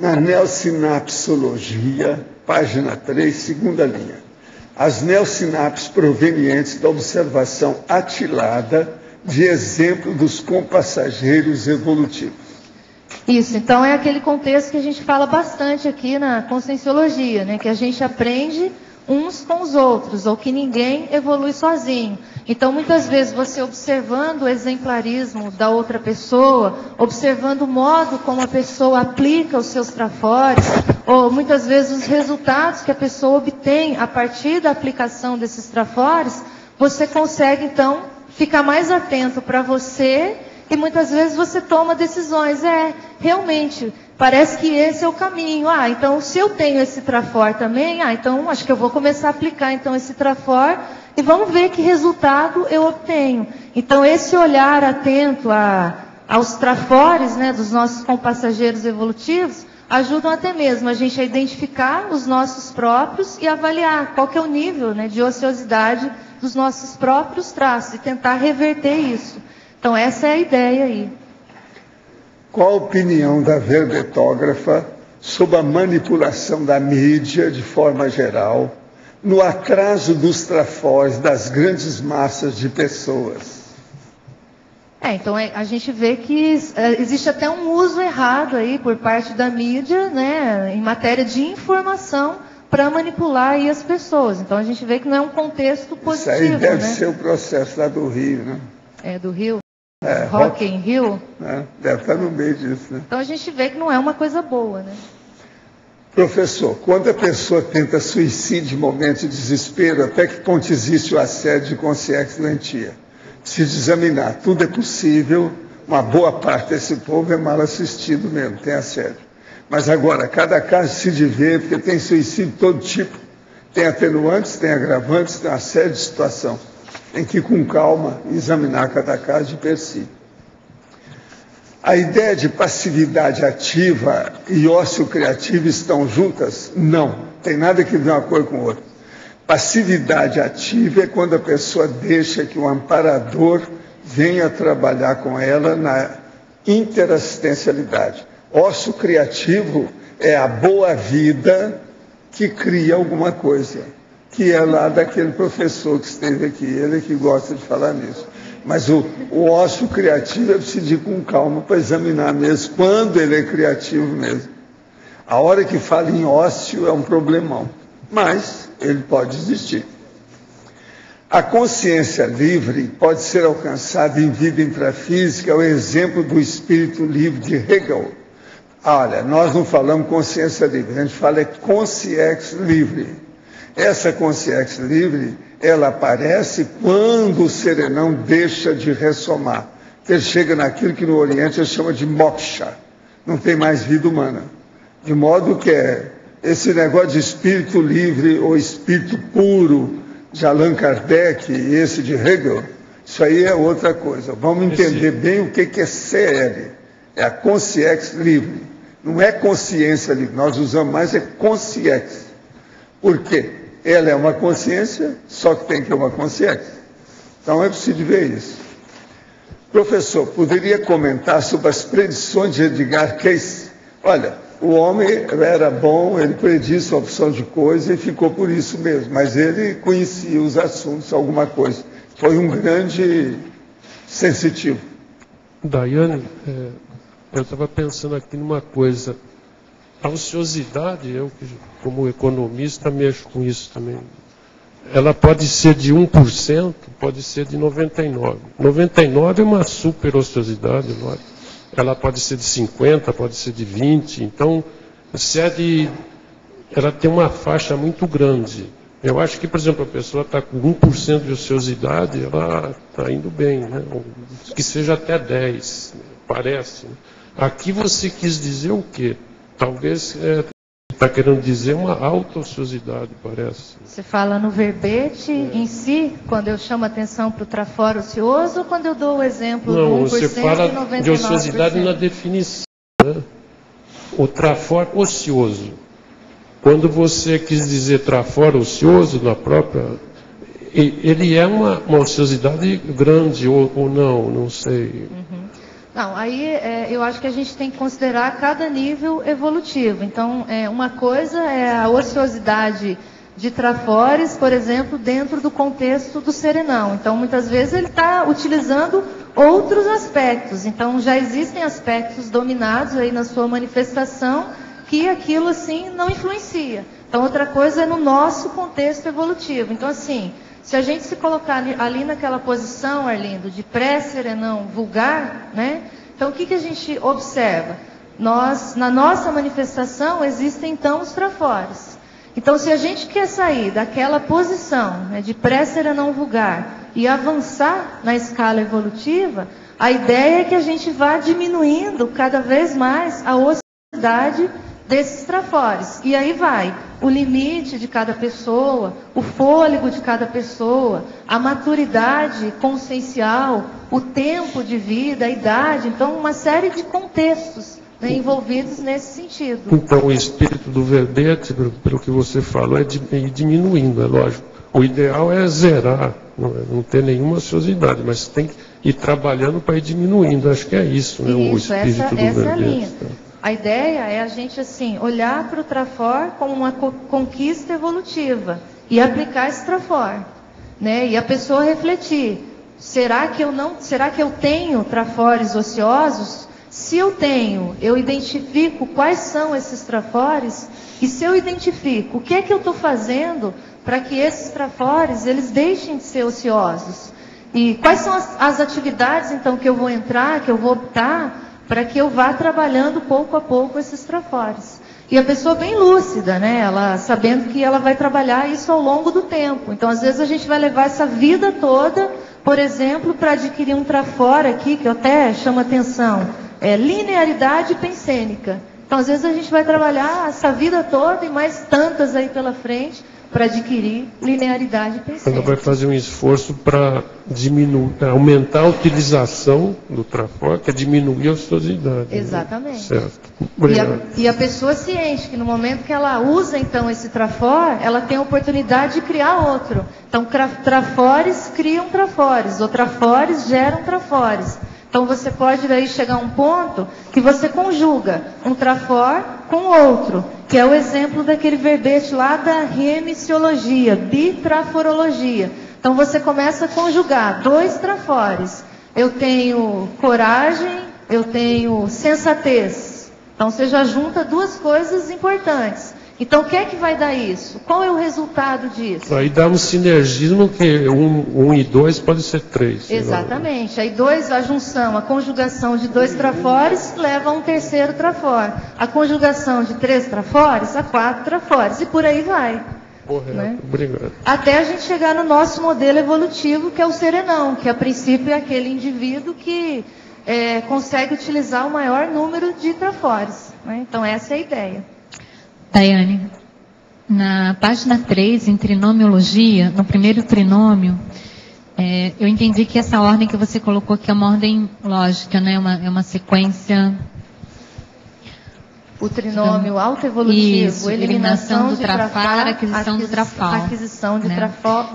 Na neossinapsologia, página 3, segunda linha. As neossinapses provenientes da observação atilada de exemplo dos compassageiros evolutivos. Isso, então é aquele contexto que a gente fala bastante aqui na conscienciologia, né? Que a gente aprende uns com os outros, ou que ninguém evolui sozinho. Então, muitas vezes, você observando o exemplarismo da outra pessoa, observando o modo como a pessoa aplica os seus trafores, ou muitas vezes os resultados que a pessoa obtém a partir da aplicação desses trafores, você consegue, então, ficar mais atento para você e muitas vezes você toma decisões. Realmente, parece que esse é o caminho. Então se eu tenho esse trafor também, então acho que eu vou começar a aplicar então esse trafor e vamos ver que resultado eu obtenho. Então esse olhar atento aos trafores, né, dos nossos compassageiros evolutivos, ajudam até mesmo a gente a identificar os nossos próprios e avaliar qual que é o nível, né, de ociosidade dos nossos próprios traços e tentar reverter isso. Então essa é a ideia aí. Qual a opinião da verbetógrafa sobre a manipulação da mídia, de forma geral, no atraso dos trafores das grandes massas de pessoas? Então a gente vê que existe até um uso errado aí por parte da mídia, né, em matéria de informação para manipular aí as pessoas. Então a gente vê que não é um contexto positivo. Isso aí deve né? ser o processo lá do Rio, né? Do Rio? Rock in Rio? Deve estar no meio disso, né? Então a gente vê que não é uma coisa boa, né? Professor, quando a pessoa tenta suicídio em momento de desespero, até que ponto existe o assédio de consciência doentia? Precisa examinar, tudo é possível, uma boa parte desse povo é mal assistido mesmo, tem assédio. Mas agora, cada caso se divide, porque tem suicídio de todo tipo. Tem atenuantes, tem agravantes, tem uma série de situação. Tem que ir com calma examinar cada caso de per si. A ideia de passividade ativa e ócio criativo estão juntas? Não, tem nada que ver uma coisa com outra. Passividade ativa é quando a pessoa deixa que o amparador venha trabalhar com ela na interassistencialidade. Ócio criativo é a boa vida que cria alguma coisa, que é lá daquele professor que esteve aqui, ele que gosta de falar nisso. Mas o ócio criativo é preciso ir com calma para examinar mesmo quando ele é criativo mesmo. A hora que fala em ócio é um problemão, mas ele pode existir. A consciência livre pode ser alcançada em vida intrafísica, é o exemplo do espírito livre de Hegel. Olha, nós não falamos consciência livre, a gente fala consciência livre. Essa consciência livre, ela aparece quando o serenão deixa de ressomar. Ele chega naquilo que no Oriente ele chama de moksha, não tem mais vida humana. De modo que esse negócio de espírito livre ou espírito puro de Allan Kardec e esse de Hegel, isso aí é outra coisa. Vamos entender bem o que é CL. É a consciência livre. Não é consciência livre, nós usamos mais consciência. Por quê? Ela é uma consciência, só que tem que ter uma consciência. Então é preciso ver isso. Professor, poderia comentar sobre as predições de Edgar Cayce? Olha, o homem era bom, ele predisse uma opção de coisa e ficou por isso mesmo, mas ele conhecia os assuntos, alguma coisa. Foi um grande sensitivo. Daiane, eu estava pensando aqui numa coisa. A ociosidade, eu como economista mexo com isso também. Ela pode ser de 1%, pode ser de 99%. 99% é uma super ociosidade, não é? Ela pode ser de 50%, pode ser de 20%. Então, ela tem uma faixa muito grande. Eu acho que, por exemplo, a pessoa está com 1% de ociosidade, ela está indo bem, né? Que seja até 10%, parece. Né? Aqui você quis dizer o quê? Talvez está querendo dizer uma alta ociosidade, parece. Você fala no verbete em si, quando eu chamo atenção para o trafora ocioso, ou quando eu dou o exemplo do 1% Não, você fala e 99%? de ociosidade na definição. Né? O trafora ocioso. Quando você quis dizer trafora ocioso na própria... Ele é uma ociosidade grande ou não sei. Não, aí eu acho que a gente tem que considerar cada nível evolutivo. Então, uma coisa é a ociosidade de trafores, por exemplo, dentro do contexto do serenão. Então, muitas vezes ele está utilizando outros aspectos. Então, já existem aspectos dominados aí na sua manifestação que aquilo, assim, não influencia. Então, outra coisa é no nosso contexto evolutivo. Então, assim, se a gente se colocar ali naquela posição, Arlindo, de pré-serenão vulgar, né? Então, o que a gente observa? Na nossa manifestação, existem, então, os trafores. Então, se a gente quer sair daquela posição, né, de pré-serenão vulgar e avançar na escala evolutiva, a ideia é que a gente vá diminuindo cada vez mais a ociosidade desses trafores. E aí vai o limite de cada pessoa, o fôlego de cada pessoa, a maturidade consciencial, o tempo de vida, a idade. Então, uma série de contextos, né, envolvidos nesse sentido. Então, o espírito do verbete, pelo que você falou, é ir diminuindo, é lógico. O ideal é zerar, não ter nenhuma ociosidade, mas tem que ir trabalhando para ir diminuindo. Acho que é isso, né, o espírito do verbete. Essa é a linha. A ideia é a gente, assim, olhar para o trafor como uma conquista evolutiva e aplicar esse trafor, né? E a pessoa refletir: será que eu tenho trafores ociosos? Se eu tenho, eu identifico quais são esses trafores, e se eu identifico, o que é que eu estou fazendo para que esses trafores eles deixem de ser ociosos? E quais são as atividades, então, que eu vou entrar, que eu vou optar, para que eu vá trabalhando pouco a pouco esses trafores. E a pessoa bem lúcida, né? Ela sabendo que ela vai trabalhar isso ao longo do tempo. Então, às vezes, a gente vai levar essa vida toda, por exemplo, para adquirir um trafor aqui, que eu até chamo atenção, linearidade pensênica. Então, às vezes, a gente vai trabalhar essa vida toda e mais tantas aí pela frente, para adquirir linearidade pensênica. Ela vai fazer um esforço para aumentar a utilização do trafor, que é diminuir a ociosidade. Exatamente. Né? Certo. Obrigado. E a pessoa ciente que no momento que ela usa, então, esse trafor, ela tem a oportunidade de criar outro. Então, trafores criam trafores, ou trafores geram trafores. Então, você pode daí chegar a um ponto que você conjuga um trafor com outro, que é o exemplo daquele verbete lá da remisiologia, bitraforologia. Então, você começa a conjugar 2 trafores. Eu tenho coragem, eu tenho sensatez. Então, você já junta 2 coisas importantes. Então, o que é que vai dar isso? Qual é o resultado disso? Aí dá um sinergismo que 1 e 2 pode ser 3. Exatamente. Aí a junção, a conjugação de 2 trafores leva a um terceiro trafor. A conjugação de 3 trafores a 4 trafores. E por aí vai. Correto. Né? Obrigado. Até a gente chegar no nosso modelo evolutivo, que é o serenão, que a princípio é aquele indivíduo que consegue utilizar o maior número de trafores. Né? Então, essa é a ideia. Daiane, na página 3, em trinomiologia, no primeiro trinômio, eu entendi que essa ordem que você colocou aqui é uma ordem lógica, né? É uma sequência... O trinômio autoevolutivo, isso, eliminação do trafar, aquisição do trafal. Aquisição de né?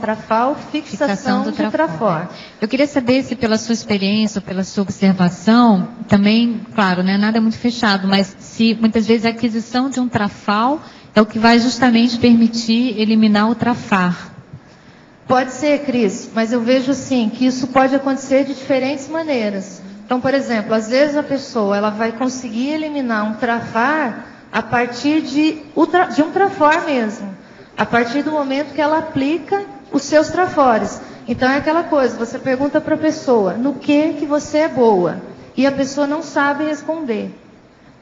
trafal, fixação do trafor. Eu queria saber se pela sua experiência, pela sua observação, também, claro, né, nada é muito fechado, mas se muitas vezes a aquisição de um trafal é o que vai justamente permitir eliminar o trafar. Pode ser, Cris, mas eu vejo assim que isso pode acontecer de diferentes maneiras. Então, por exemplo, às vezes a pessoa ela vai conseguir eliminar um trafar a partir de um trafor mesmo, a partir do momento que ela aplica os seus trafores. Então é aquela coisa, você pergunta para a pessoa, no que você é boa? E a pessoa não sabe responder.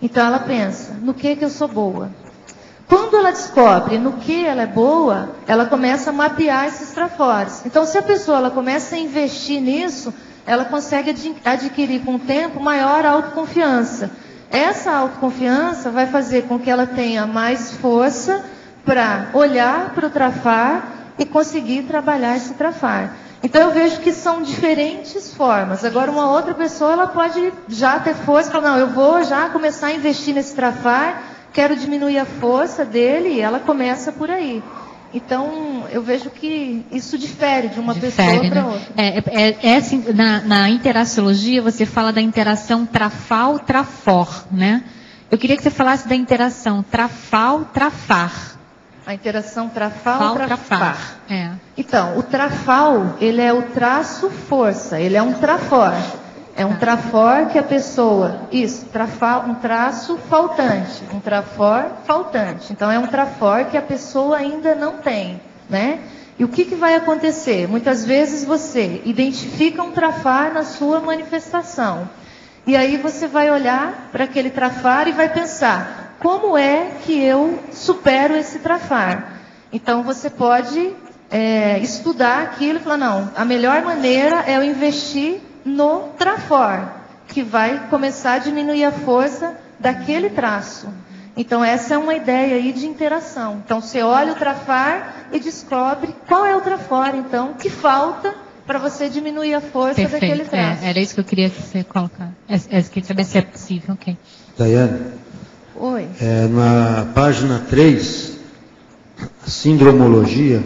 Então ela pensa, no que eu sou boa? Quando ela descobre no que ela é boa, ela começa a mapear esses trafores. Então, se a pessoa ela começa a investir nisso, ela consegue adquirir com o tempo maior autoconfiança. Essa autoconfiança vai fazer com que ela tenha mais força para olhar para o trafar e conseguir trabalhar esse trafar. Então eu vejo que são diferentes formas. Agora uma outra pessoa ela pode já ter força, falar, não, eu vou já começar a investir nesse trafar, quero diminuir a força dele, e ela começa por aí. Então, eu vejo que isso difere de uma pessoa para outra. Assim, na interaciologia, você fala da interação trafal-trafor, né? Eu queria que você falasse da interação trafal-trafar. A interação trafal-trafar. É. Então, o trafal, ele é o traço força, ele é um trafor. É um trafor que a pessoa... Isso, um traço faltante. Um trafor faltante. Então, é um trafor que a pessoa ainda não tem, né? E o que vai acontecer? Muitas vezes você identifica um trafar na sua manifestação. E aí você vai olhar para aquele trafar e vai pensar, como é que eu supero esse trafar? Então, você pode estudar aquilo e falar, não, a melhor maneira é eu investir no trafor, que vai começar a diminuir a força daquele traço. Então, essa é uma ideia aí de interação. Então, você olha o trafar e descobre qual é o trafor, então, que falta para você diminuir a força daquele traço. Era isso que eu queria que você colocasse. Queria saber se é possível, ok. Daiane, Oi. Na página 3, sindromologia,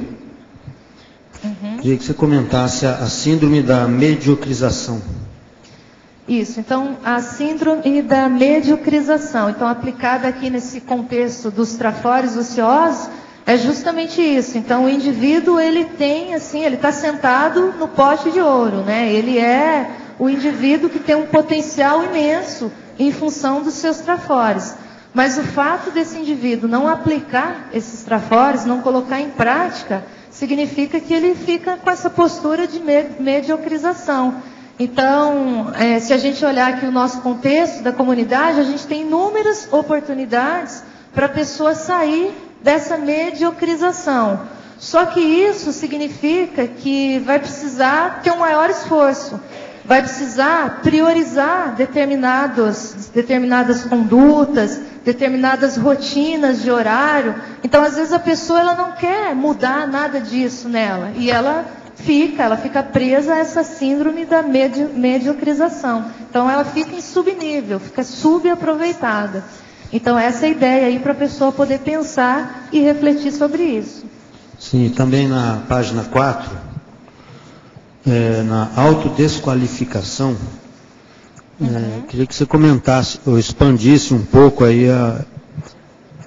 queria que você comentasse a síndrome da mediocrização. Isso, então a síndrome da mediocrização, então aplicada aqui nesse contexto dos trafores ociosos, é justamente isso. Então o indivíduo, ele tem assim, ele está sentado no pote de ouro, né? Ele é o indivíduo que tem um potencial imenso em função dos seus trafores. Mas o fato desse indivíduo não aplicar esses trafores, não colocar em prática, significa que ele fica com essa postura de mediocrização. Então, se a gente olhar aqui o nosso contexto da comunidade, a gente tem inúmeras oportunidades para a pessoa sair dessa mediocrização. Só que isso significa que vai precisar ter um maior esforço. Vai precisar priorizar determinadas condutas, determinadas rotinas de horário. Então, às vezes, a pessoa ela não quer mudar nada disso nela. E ela fica presa a essa síndrome da mediocrização. Então, ela fica em subnível, fica subaproveitada. Então, essa é a ideia aí para a pessoa poder pensar e refletir sobre isso. Sim, também na página 4... na autodesqualificação, queria que você comentasse ou expandisse um pouco aí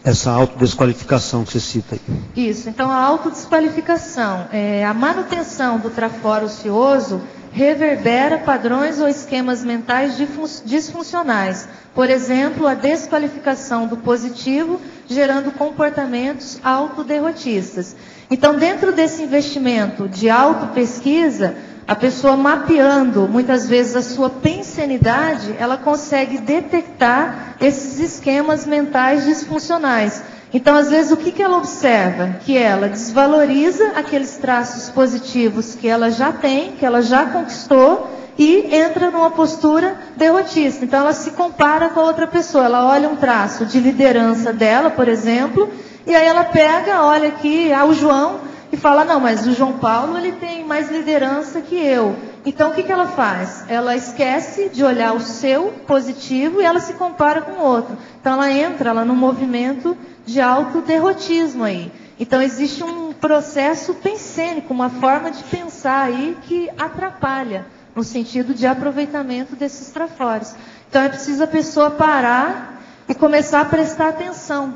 essa autodesqualificação que você cita aí. Isso, então a autodesqualificação, a manutenção do trafor ocioso reverbera padrões ou esquemas mentais disfuncionais. Por exemplo, a desqualificação do positivo, gerando comportamentos autoderrotistas. Então, dentro desse investimento de autopesquisa, a pessoa mapeando, muitas vezes, a sua pensenidade, ela consegue detectar esses esquemas mentais disfuncionais. Então, às vezes, o que ela observa? Que ela desvaloriza aqueles traços positivos que ela já tem, que ela já conquistou, e entra numa postura derrotista. Então, ela se compara com a outra pessoa. Ela olha um traço de liderança dela, por exemplo, e aí ela pega, olha aqui, o João, e fala, não, mas o João Paulo, ele tem mais liderança que eu. Então, o que ela faz? Ela esquece de olhar o seu positivo e ela se compara com o outro. Então, ela entra num movimento de autoderrotismo aí. Então, existe um processo pensênico, uma forma de pensar aí que atrapalha no sentido de aproveitamento desses trafores. Então, é preciso a pessoa parar e começar a prestar atenção.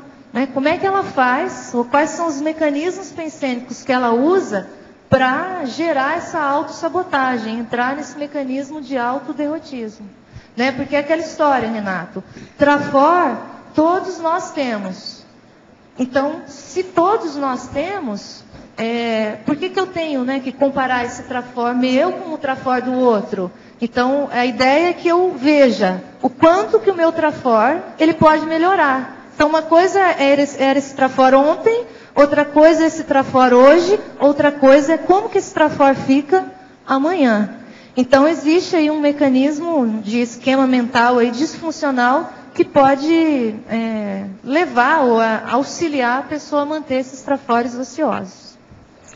Como é que ela faz, ou quais são os mecanismos pensênicos que ela usa para gerar essa autossabotagem, entrar nesse mecanismo de autoderrotismo. Porque é aquela história, Renato, trafor, todos nós temos. Então, se todos nós temos, por que eu tenho que comparar esse trafor meu com o trafor do outro? Então, a ideia é que eu veja o quanto que o meu trafor ele pode melhorar. Então, uma coisa era esse trafor ontem, outra coisa é esse trafor hoje, outra coisa é como que esse trafor fica amanhã. Então, existe aí um mecanismo de esquema mental aí disfuncional que pode levar ou auxiliar a pessoa a manter esses trafores ociosos.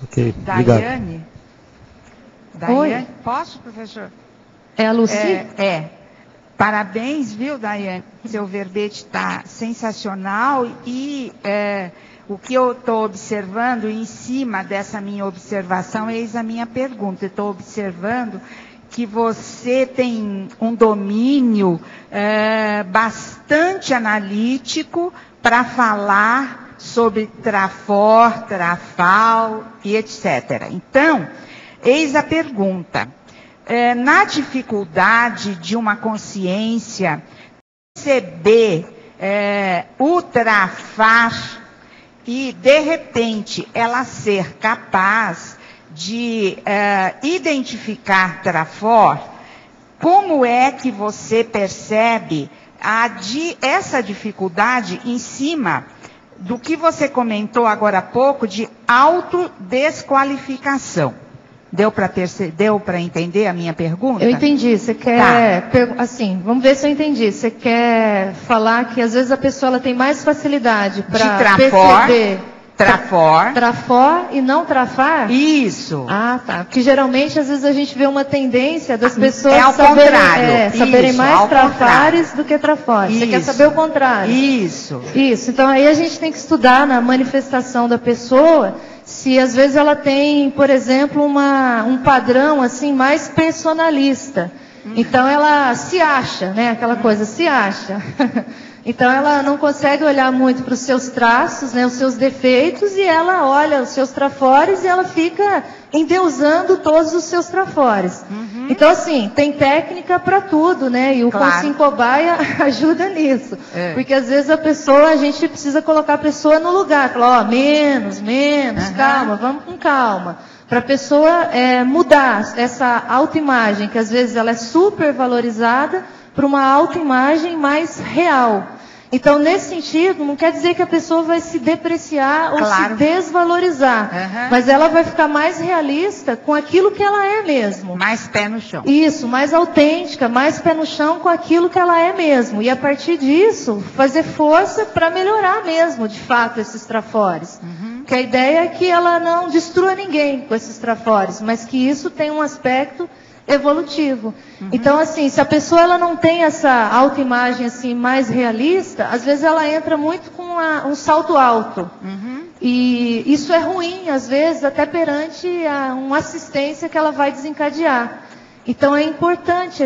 Ok, obrigado. Daiane, posso, professor? É a Lucy? Parabéns, viu, Daiane? Seu verbete está sensacional e o que eu estou observando, em cima dessa minha observação, eis a minha pergunta. Estou observando que você tem um domínio bastante analítico para falar sobre trafor, trafal e etc. Então, eis a pergunta. Na dificuldade de uma consciência perceber o trafar e, de repente, ela ser capaz de identificar trafor, como é que você percebe essa dificuldade em cima do que você comentou agora há pouco de autodesqualificação? Deu para entender a minha pergunta? Eu entendi. Você quer... Assim, vamos ver se eu entendi. Você quer falar que às vezes a pessoa ela tem mais facilidade para perceber... Trafor e não trafar? Isso. Ah, tá. Porque geralmente, às vezes, a gente vê uma tendência das pessoas saberem mais trafares do que trafores. Você quer saber o contrário? Isso. Então, aí a gente tem que estudar na manifestação da pessoa se, às vezes, ela tem, por exemplo, um padrão, assim, mais personalista. Então, ela se acha, né? Aquela coisa, se acha. Então, ela não consegue olhar muito para os seus traços, né, os seus defeitos, e ela olha os seus trafores e ela fica endeusando todos os seus trafores. Então, assim, tem técnica para tudo, né? E o Consim Cobaia ajuda nisso. Porque, às vezes, a gente precisa colocar a pessoa no lugar. Falar, menos, calma, vamos com calma. Para a pessoa mudar essa autoimagem, que às vezes ela é super valorizada, para uma autoimagem mais real. Então, nesse sentido, não quer dizer que a pessoa vai se depreciar ou se desvalorizar. Mas ela vai ficar mais realista com aquilo que ela é mesmo. Mais pé no chão. Isso, mais autêntica, mais pé no chão com aquilo que ela é mesmo. E a partir disso, fazer força para melhorar mesmo, de fato, esses trafores. Porque a ideia é que ela não destrua ninguém com esses trafores, mas que isso tem um aspecto evolutivo. Então, assim, se a pessoa ela não tem essa autoimagem assim, mais realista, às vezes ela entra muito com um salto alto. E isso é ruim, às vezes, até perante uma assistência que ela vai desencadear. Então, é importante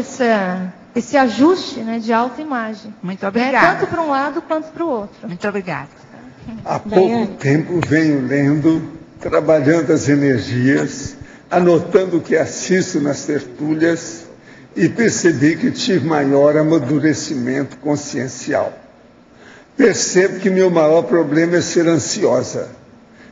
esse ajuste, né, de autoimagem. Muito obrigada. Tanto para um lado quanto para o outro. Muito obrigada. Há pouco tempo venho lendo, trabalhando as energias, anotando o que assisto nas tertúlias e percebi que tive maior amadurecimento consciencial. Percebo que meu maior problema é ser ansiosa.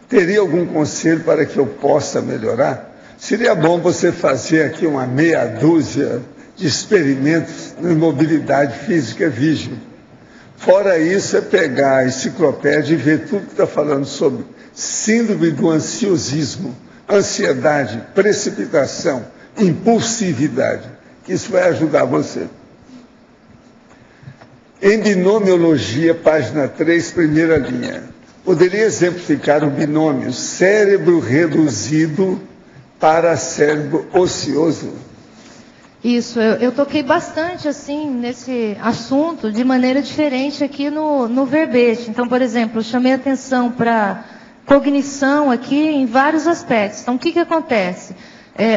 Teria algum conselho para que eu possa melhorar? Seria bom você fazer aqui uma meia dúzia de experimentos na mobilidade física vígil. Fora isso, é pegar a enciclopédia e ver tudo que está falando sobre síndrome do ansiosismo, ansiedade, precipitação, impulsividade. Isso vai ajudar você. Em binomiologia, página 3, primeira linha. Poderia exemplificar o binômio cérebro reduzido para cérebro ocioso? Isso, eu toquei bastante assim nesse assunto de maneira diferente aqui no verbete. Então, por exemplo, eu chamei atenção para cognição aqui em vários aspectos. Então, o que acontece?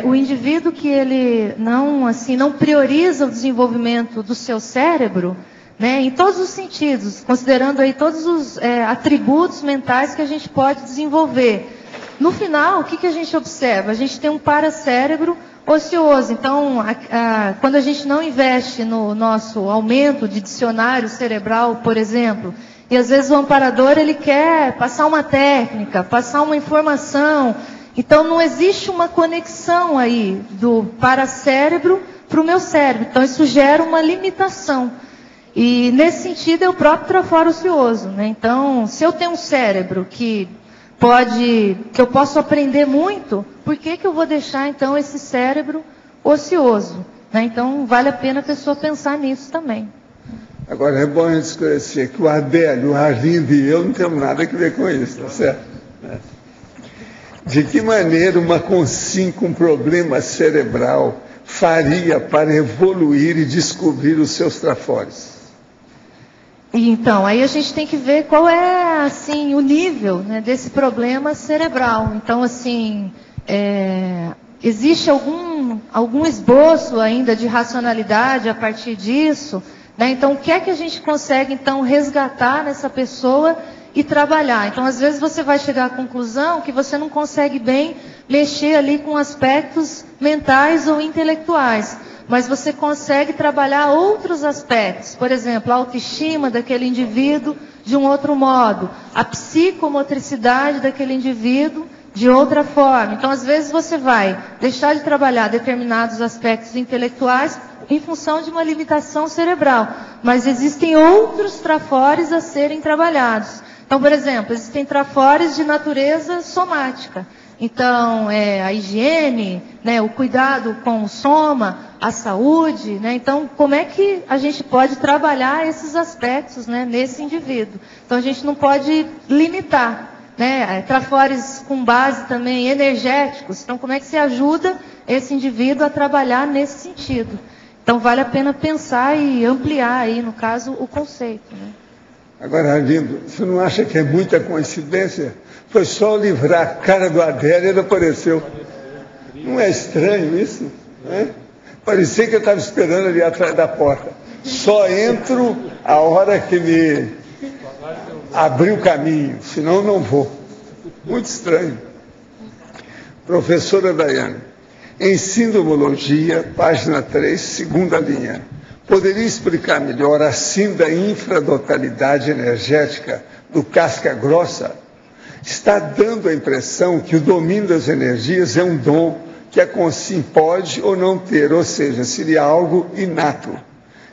O indivíduo que ele não prioriza o desenvolvimento do seu cérebro, né, em todos os sentidos, considerando aí todos os atributos mentais que a gente pode desenvolver. No final, o que a gente observa? A gente tem um paracérebro ocioso. Então, quando a gente não investe no nosso aumento de dicionário cerebral, por exemplo, e às vezes o amparador ele quer passar uma técnica, passar uma informação. Então não existe uma conexão aí do paracérebro para o meu cérebro. Então isso gera uma limitação. E nesse sentido é o próprio traforo ocioso, né? Então, se eu tenho um cérebro que eu posso aprender muito, por que eu vou deixar então esse cérebro ocioso? Né? Então, vale a pena a pessoa pensar nisso também. Agora, é bom a gente esclarecer que o Adélio, o Arlindo e eu não temos nada a ver com isso, tá certo? De que maneira uma consim com problema cerebral faria para evoluir e descobrir os seus trafores? Então, aí a gente tem que ver qual é, assim, o nível, né, desse problema cerebral. Então, assim, existe algum esboço ainda de racionalidade a partir disso, né? Então, o que é que a gente consegue, então, resgatar nessa pessoa e trabalhar? Então, às vezes você vai chegar à conclusão que você não consegue bem mexer ali com aspectos mentais ou intelectuais, mas você consegue trabalhar outros aspectos, por exemplo, a autoestima daquele indivíduo de um outro modo, a psicomotricidade daquele indivíduo de outra forma. Então, às vezes você vai deixar de trabalhar determinados aspectos intelectuais em função de uma limitação cerebral, mas existem outros trafores a serem trabalhados. Então, por exemplo, existem trafores de natureza somática. Então, a higiene, né, o cuidado com o soma, a saúde, né? Então, como é que a gente pode trabalhar esses aspectos, né, nesse indivíduo? Então, a gente não pode limitar, né? Trafores com base também energéticos. Então, como é que se ajuda esse indivíduo a trabalhar nesse sentido? Então, vale a pena pensar e ampliar aí, no caso, o conceito, né? Agora, Arlindo, você não acha que é muita coincidência? Foi só livrar a cara do Adélio e ele apareceu. Não é estranho isso? Né? Parecia que eu estava esperando ali atrás da porta. Só entro a hora que me abrir o caminho, senão não vou. Muito estranho. Professora Daiane, em Sindromologia, página 3, segunda linha. Poderia explicar melhor a infradotalidade energética do casca grossa? Está dando a impressão que o domínio das energias é um dom que a consim pode ou não ter, ou seja, seria algo inato.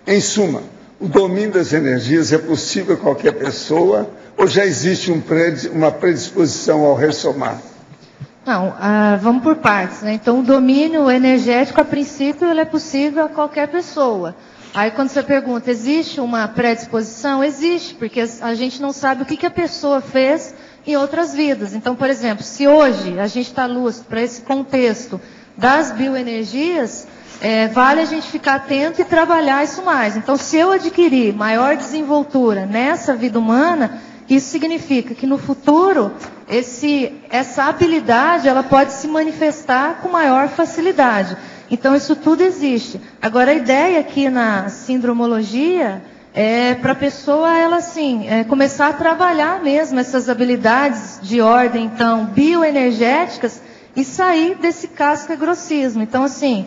Em suma, o domínio das energias é possível a qualquer pessoa ou já existe uma predisposição ao ressomar? Não, vamos por partes, né? Então, o domínio energético, a princípio, ele é possível a qualquer pessoa. Aí, quando você pergunta, existe uma predisposição? Existe, porque a gente não sabe o que a pessoa fez em outras vidas. Então, por exemplo, se hoje a gente está lúcido para esse contexto das bioenergias, vale a gente ficar atento e trabalhar isso mais. Então, se eu adquirir maior desenvoltura nessa vida humana, isso significa que no futuro, essa habilidade ela pode se manifestar com maior facilidade. Então, isso tudo existe. Agora, a ideia aqui na sindromologia é para a pessoa, ela assim, começar a trabalhar mesmo essas habilidades de ordem, então, bioenergéticas e sair desse casca-grossismo. Então, assim,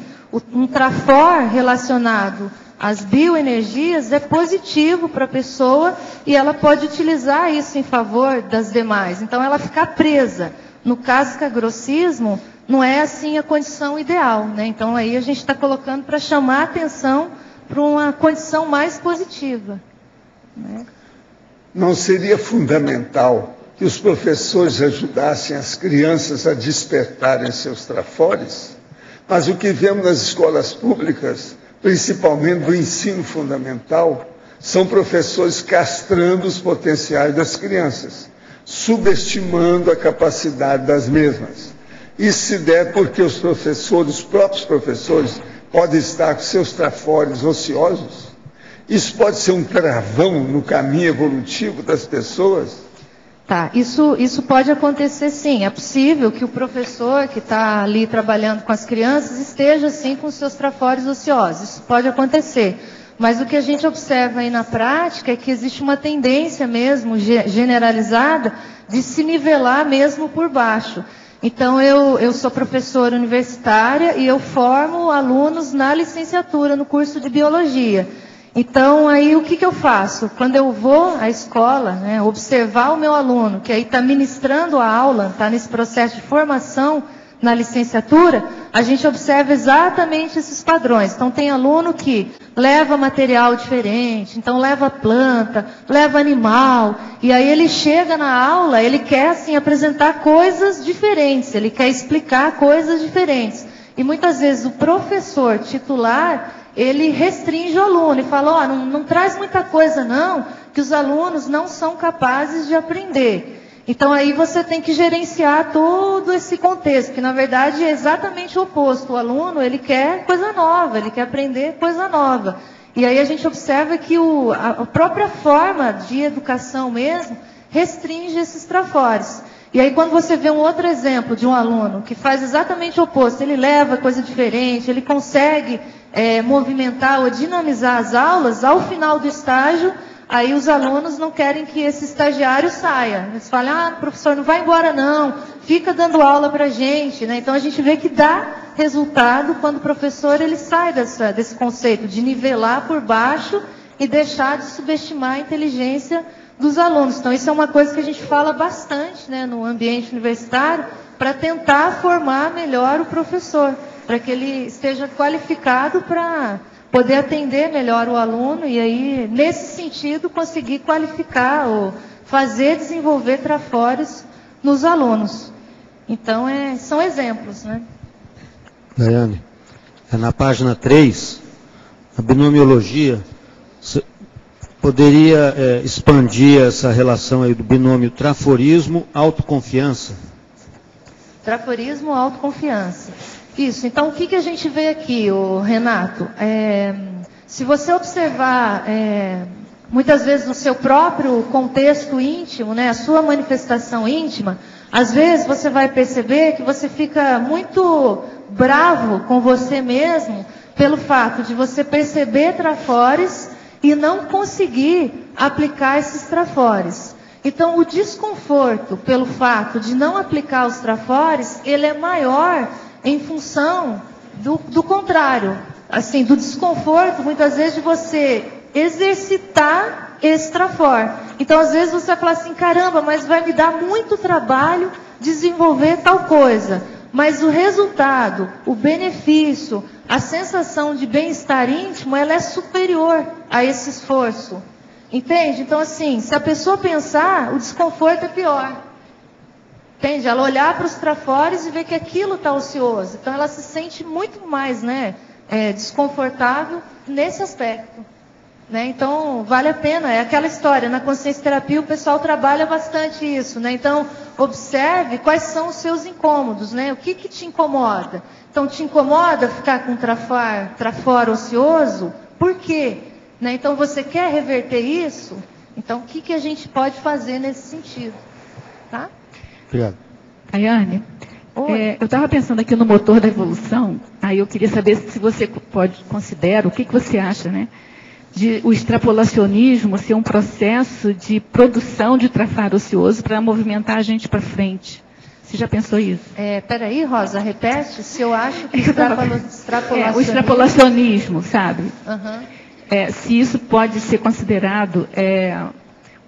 um trafor relacionado às bioenergias é positivo para a pessoa e ela pode utilizar isso em favor das demais. Então, ela ficar presa no casca-grossismo não é assim a condição ideal, né? Então aí a gente está colocando para chamar a atenção para uma condição mais positiva, né? Não seria fundamental que os professores ajudassem as crianças a despertarem seus trafores? Mas o que vemos nas escolas públicas, principalmente do ensino fundamental, são professores castrando os potenciais das crianças, subestimando a capacidade das mesmas. Isso se der porque os próprios professores, podem estar com seus trafores ociosos. Isso pode ser um travão no caminho evolutivo das pessoas? Tá, isso pode acontecer sim. É possível que o professor que está ali trabalhando com as crianças esteja sim com seus trafores ociosos. Isso pode acontecer. Mas o que a gente observa aí na prática é que existe uma tendência mesmo generalizada de se nivelar mesmo por baixo. Então, eu sou professora universitária e eu formo alunos na licenciatura, no curso de biologia. Então, aí o que eu faço? Quando eu vou à escola, né, observar o meu aluno, que aí está ministrando a aula, está nesse processo de formação na licenciatura, a gente observa exatamente esses padrões. Então, tem aluno que leva material diferente, então leva planta, leva animal, e aí ele chega na aula, ele quer, assim, apresentar coisas diferentes, ele quer explicar coisas diferentes. E muitas vezes o professor titular, ele restringe o aluno e fala, ó, não traz muita coisa não, que os alunos não são capazes de aprender. Então aí você tem que gerenciar todo esse contexto, que na verdade é exatamente o oposto. O aluno, ele quer coisa nova, ele quer aprender coisa nova. E aí a gente observa que a própria forma de educação mesmo restringe esses trafores. E aí quando você vê um outro exemplo de um aluno que faz exatamente o oposto, ele leva coisa diferente, ele consegue movimentar ou dinamizar as aulas, ao final do estágio, aí os alunos não querem que esse estagiário saia. Eles falam, professor, não vai embora não, fica dando aula para a gente, né? Então a gente vê que dá resultado quando o professor ele sai desse conceito de nivelar por baixo e deixar de subestimar a inteligência dos alunos. Então isso é uma coisa que a gente fala bastante, né, no ambiente universitário, para tentar formar melhor o professor, para que ele esteja qualificado para poder atender melhor o aluno e aí, nesse sentido, conseguir qualificar ou fazer desenvolver trafores nos alunos. Então, são exemplos, né? Daiane, na página 3, a binomiologia, você poderia expandir essa relação aí do binômio traforismo-autoconfiança? Traforismo, autoconfiança. Isso, então o que a gente vê aqui, Renato? Se você observar, muitas vezes no seu próprio contexto íntimo, né, a sua manifestação íntima, às vezes você vai perceber que você fica muito bravo com você mesmo, pelo fato de você perceber trafores e não conseguir aplicar esses trafores. Então o desconforto pelo fato de não aplicar os trafores, ele é maior em função do contrário, assim, do desconforto, muitas vezes, de você exercitar esse trafor. Então, às vezes, você vai falar assim, caramba, mas vai me dar muito trabalho desenvolver tal coisa. Mas o resultado, o benefício, a sensação de bem-estar íntimo, ela é superior a esse esforço. Entende? Então, assim, se a pessoa pensar, o desconforto é pior. Entende? Ela olhar para os trafores e ver que aquilo está ocioso. Então, ela se sente muito mais, né, desconfortável nesse aspecto. Né? Então, vale a pena. É aquela história, na consciência terapia o pessoal trabalha bastante isso. Né? Então, observe quais são os seus incômodos. Né? O que te incomoda? Então, te incomoda ficar com trafor ocioso? Por quê? Né? Então, você quer reverter isso? Então, o que a gente pode fazer nesse sentido? Tá? Obrigado. Daiane, eu estava pensando aqui no motor da evolução, aí eu queria saber se você considera, o que você acha, né? De o extrapolacionismo ser um processo de produção de trafar ocioso para movimentar a gente para frente. Você já pensou isso? Peraí, Rosa, repete, se eu acho que extrapolacionismo... o extrapolacionismo, sabe? Uhum. Se isso pode ser considerado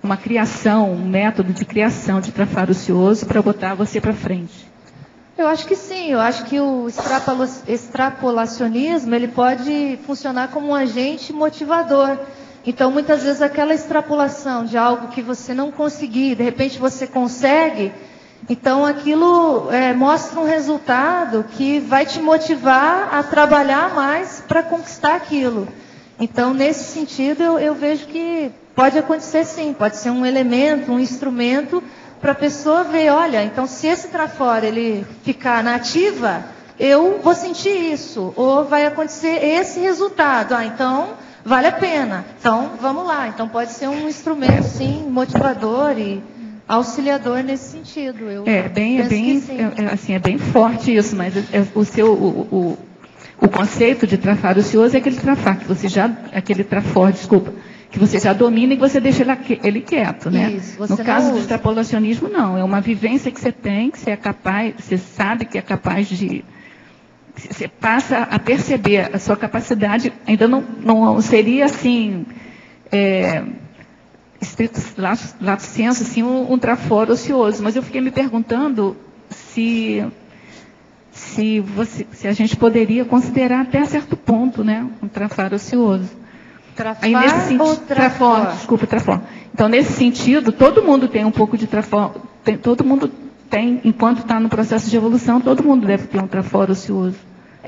uma criação, um método de criação de trafar ocioso para botar você para frente. Eu acho que sim, eu acho que o extrapolacionismo ele pode funcionar como um agente motivador. Então, muitas vezes, aquela extrapolação de algo que você não conseguir, de repente você consegue, então aquilo mostra um resultado que vai te motivar a trabalhar mais para conquistar aquilo. Então, nesse sentido, eu vejo que pode acontecer sim, pode ser um elemento, um instrumento para a pessoa ver, olha, então se esse trafor ele ficar na ativa, eu vou sentir isso, ou vai acontecer esse resultado, então vale a pena, então vamos lá. Então pode ser um instrumento sim, motivador e auxiliador nesse sentido. É bem forte isso, mas o conceito de trafar ocioso é aquele trafor que você já, que você já domina e você deixa ele quieto, né? Isso, no caso do extrapolacionismo, não. É uma vivência que você tem, que você é capaz, você sabe que é capaz de... Você passa a perceber a sua capacidade, ainda não seria assim, estrito lato sensu, assim, um trafor ocioso. Mas eu fiquei me perguntando se se a gente poderia considerar até certo ponto, né, um trafar ocioso. Trafar Aí, nesse sentido, ou trafor? Desculpa, trafor. Então, nesse sentido, todo mundo tem um pouco de trafor, todo mundo tem, enquanto está no processo de evolução, todo mundo deve ter um trafor ocioso.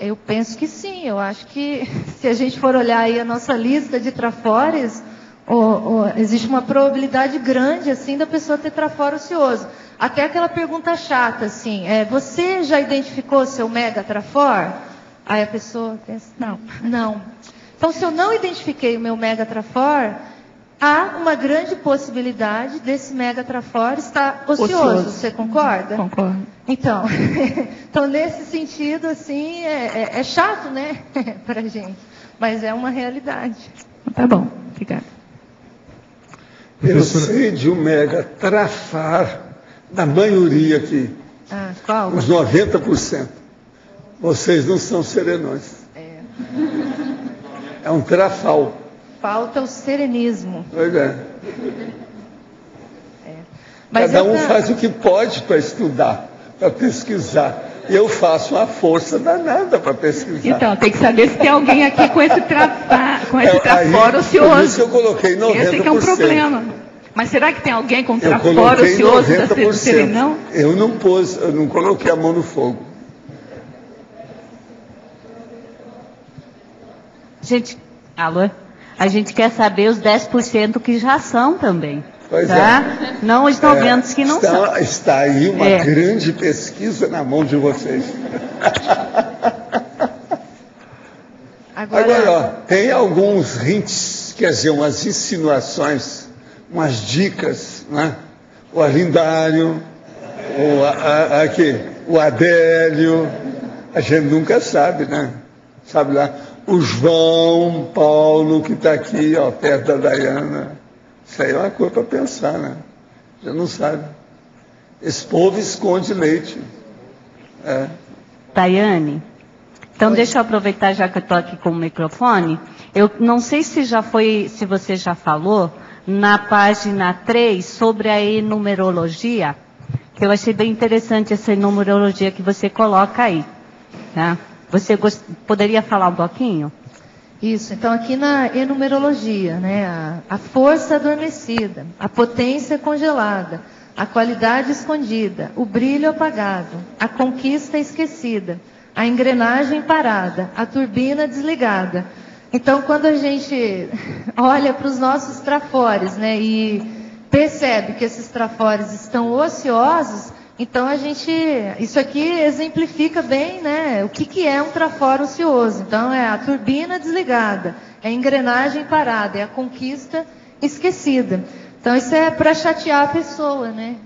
Eu penso que sim. Eu acho que se a gente for olhar aí a nossa lista de trafores, existe uma probabilidade grande assim da pessoa ter trafor ocioso. Até aquela pergunta chata, assim, você já identificou seu mega trafor? Aí a pessoa pensa, não. Então, se eu não identifiquei o meu mega trafor, há uma grande possibilidade desse mega trafor estar ocioso. Você concorda? Concordo. Então, nesse sentido, assim, é chato, né, para a gente, mas é uma realidade. Tá bom, obrigada. Eu sei de um mega trafar da maioria aqui. Qual? Uns 90%. Vocês não são serenões. É um trafal. Falta o serenismo. Pois é. Mas cada um faz o que pode para estudar, para pesquisar. E eu faço uma força danada para pesquisar. Então, tem que saber se tem alguém aqui com esse trafor ocioso. Por isso eu coloquei 90%. Esse que é um problema. Mas será que tem alguém com trafor ocioso da serenão? Eu não coloquei a mão no fogo. Alô? A gente quer saber os 10% que já são também. Pois tá? Não os 90% que não são. Está aí uma grande pesquisa na mão de vocês. Agora, ó, tem alguns hints, quer dizer, umas insinuações, umas dicas, né? O Arlindário, o Adélio, a gente nunca sabe, né? Sabe lá, o João Paulo, que está aqui, ó, perto da Dayana. Isso aí é uma coisa para pensar, né? Já não sabe. Esse povo esconde leite. Daiane, então deixa eu aproveitar, já que eu estou aqui com o microfone. Eu não sei se você já falou, na página 3, sobre a enumerologia, que eu achei bem interessante essa enumerologia que você coloca aí. Tá? Você poderia falar um pouquinho? Isso, então aqui na enumerologia, né, a força adormecida, a potência congelada, a qualidade escondida, o brilho apagado, a conquista esquecida, a engrenagem parada, a turbina desligada. Então, quando a gente olha para os nossos trafores, né, e percebe que esses trafores estão ociosos, então isso aqui exemplifica bem, né, o que é um trafor ocioso. Então é a turbina desligada, é a engrenagem parada, é a conquista esquecida. Então isso é para chatear a pessoa, né?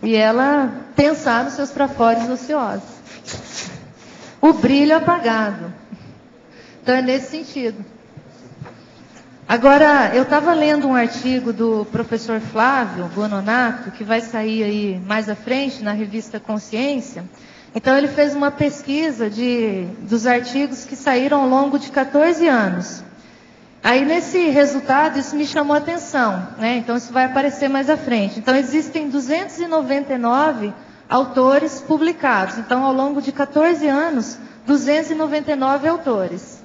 E ela pensar nos seus trafores ociosos. O brilho apagado. Então é nesse sentido. Agora, eu estava lendo um artigo do professor Flávio Buononato, que vai sair aí mais à frente na revista Consciência. Então, ele fez uma pesquisa dos artigos que saíram ao longo de 14 anos. Aí, nesse resultado, isso me chamou a atenção, né? Então, isso vai aparecer mais à frente. Então, existem 299 autores publicados. Então, ao longo de 14 anos, 299 autores.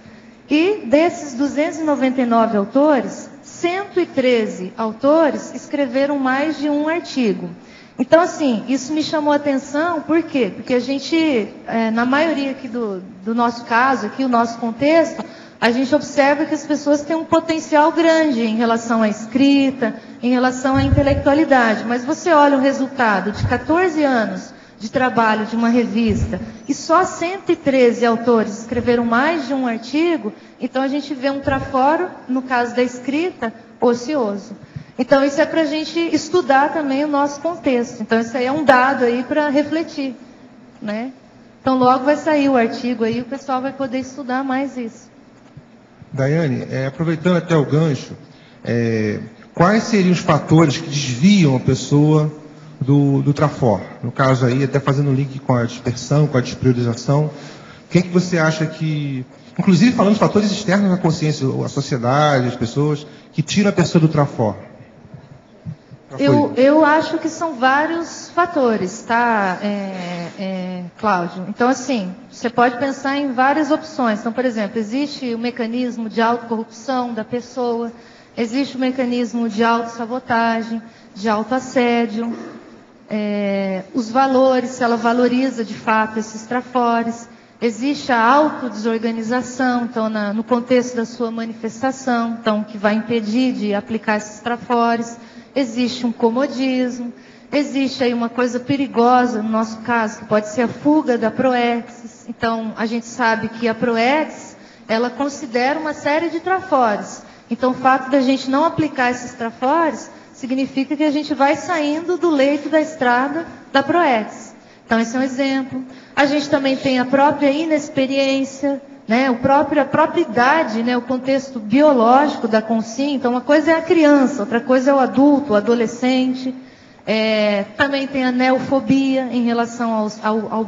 E desses 299 autores, 113 autores escreveram mais de um artigo. Então, assim, isso me chamou a atenção, por quê? Porque a gente, na maioria aqui do nosso caso, aqui o nosso contexto, a gente observa que as pessoas têm um potencial grande em relação à escrita, em relação à intelectualidade. Mas você olha o resultado de 14 anos de trabalho de uma revista, e só 113 autores escreveram mais de um artigo, então a gente vê um traforo, no caso da escrita, ocioso. Então isso é para a gente estudar também o nosso contexto. Então isso aí é um dado aí para refletir, né? Então logo vai sair o artigo aí, o pessoal vai poder estudar mais isso. Daiane, aproveitando até o gancho, quais seriam os fatores que desviam a pessoa do trafor? No caso aí, até fazendo link com a dispersão, com a despriorização, o que você acha que, inclusive falando de fatores externos à consciência, a sociedade, as pessoas, que tiram a pessoa do trafor? Eu acho que são vários fatores, tá, Cláudio? Então, assim, você pode pensar em várias opções. Então, por exemplo, existe o mecanismo de autocorrupção da pessoa, existe o mecanismo de autossabotagem, de autoassédio, os valores, se ela valoriza de fato esses trafores. Existe a autodesorganização, então, no contexto da sua manifestação, então, que vai impedir de aplicar esses trafores. Existe um comodismo, existe aí uma coisa perigosa, no nosso caso, que pode ser a fuga da proexis. Então, a gente sabe que a proexis, ela considera uma série de trafores. Então, o fato da gente não aplicar esses trafores, significa que a gente vai saindo do leito da estrada da proexis. Então, esse é um exemplo. A gente também tem a própria inexperiência, né, a própria idade, né, o contexto biológico da consciência. Então, uma coisa é a criança, outra coisa é o adulto, o adolescente. Também tem a neofobia em relação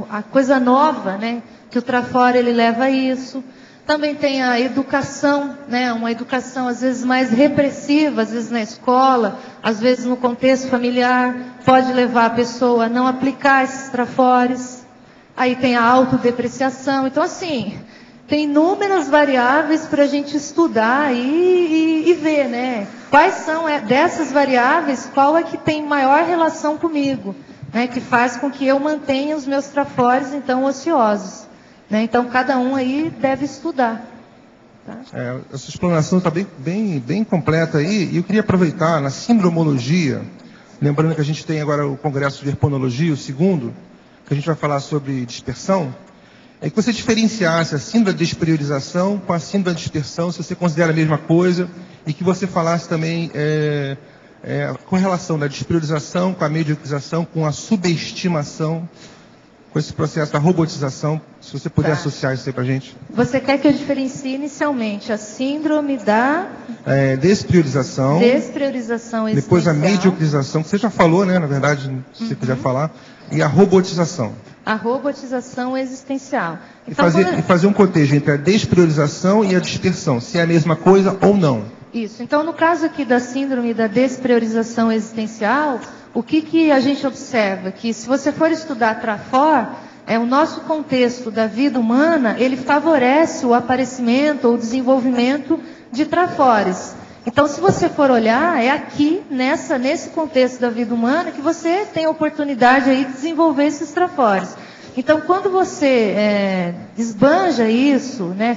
à coisa nova, né, que o trafor ele leva a isso. Também tem a educação, né, uma educação às vezes mais repressiva, às vezes na escola, às vezes no contexto familiar, pode levar a pessoa a não aplicar esses trafores. Aí tem a autodepreciação. Então, assim, tem inúmeras variáveis para a gente estudar e ver, né? Quais são dessas variáveis, qual é que tem maior relação comigo, né? Que faz com que eu mantenha os meus trafores, então, ociosos. Né? Então, cada um aí deve estudar. Tá? Essa explanação está bem completa aí. E eu queria aproveitar na sindromologia, lembrando que a gente tem agora o Congresso de Verponologia, o segundo, que a gente vai falar sobre dispersão, é que você diferenciasse a síndrome da despriorização com a síndrome da dispersão, se você considera a mesma coisa, e que você falasse também com relação da despriorização, com a mediocrização, com a subestimação, com esse processo da robotização, se você puder associar isso aí para a gente. Você quer que eu diferencie inicialmente a síndrome da... despriorização. Despriorização existencial. Depois a mediocrização, que você já falou, né, na verdade, se você quiser falar. E a robotização. A robotização existencial. Então, e fazer um cotejo entre a despriorização e a dispersão, se é a mesma coisa ou não. Isso. Então, no caso aqui da síndrome da despriorização existencial, o que a gente observa? Que se você for estudar trafor, o nosso contexto da vida humana, ele favorece o aparecimento ou o desenvolvimento de trafores. Então, se você for olhar, é aqui, nesse contexto da vida humana, que você tem a oportunidade aí de desenvolver esses trafores. Então, quando você esbanja isso, né,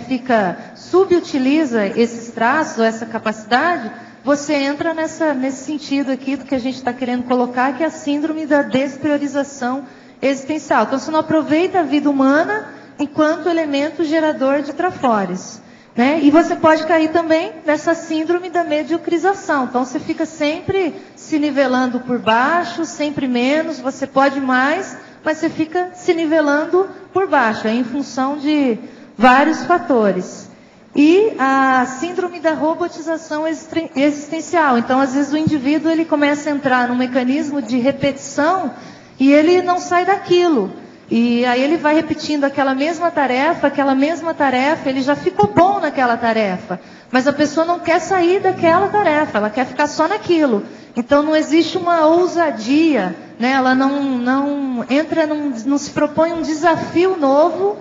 subutiliza esses traços, ou essa capacidade, você entra nesse sentido aqui do que a gente está querendo colocar, que é a síndrome da despriorização existencial. Então, você não aproveita a vida humana enquanto elemento gerador de trafores. Né? E você pode cair também nessa síndrome da mediocrização. Então, você fica sempre se nivelando por baixo, sempre menos, você pode mais, mas você fica se nivelando por baixo, em função de vários fatores. E a síndrome da robotização existencial. Então, às vezes, o indivíduo ele começa a entrar num mecanismo de repetição e ele não sai daquilo. E aí ele vai repetindo aquela mesma tarefa, ele já ficou bom naquela tarefa. Mas a pessoa não quer sair daquela tarefa, ela quer ficar só naquilo. Então não existe uma ousadia, né? Ela não se propõe um desafio novo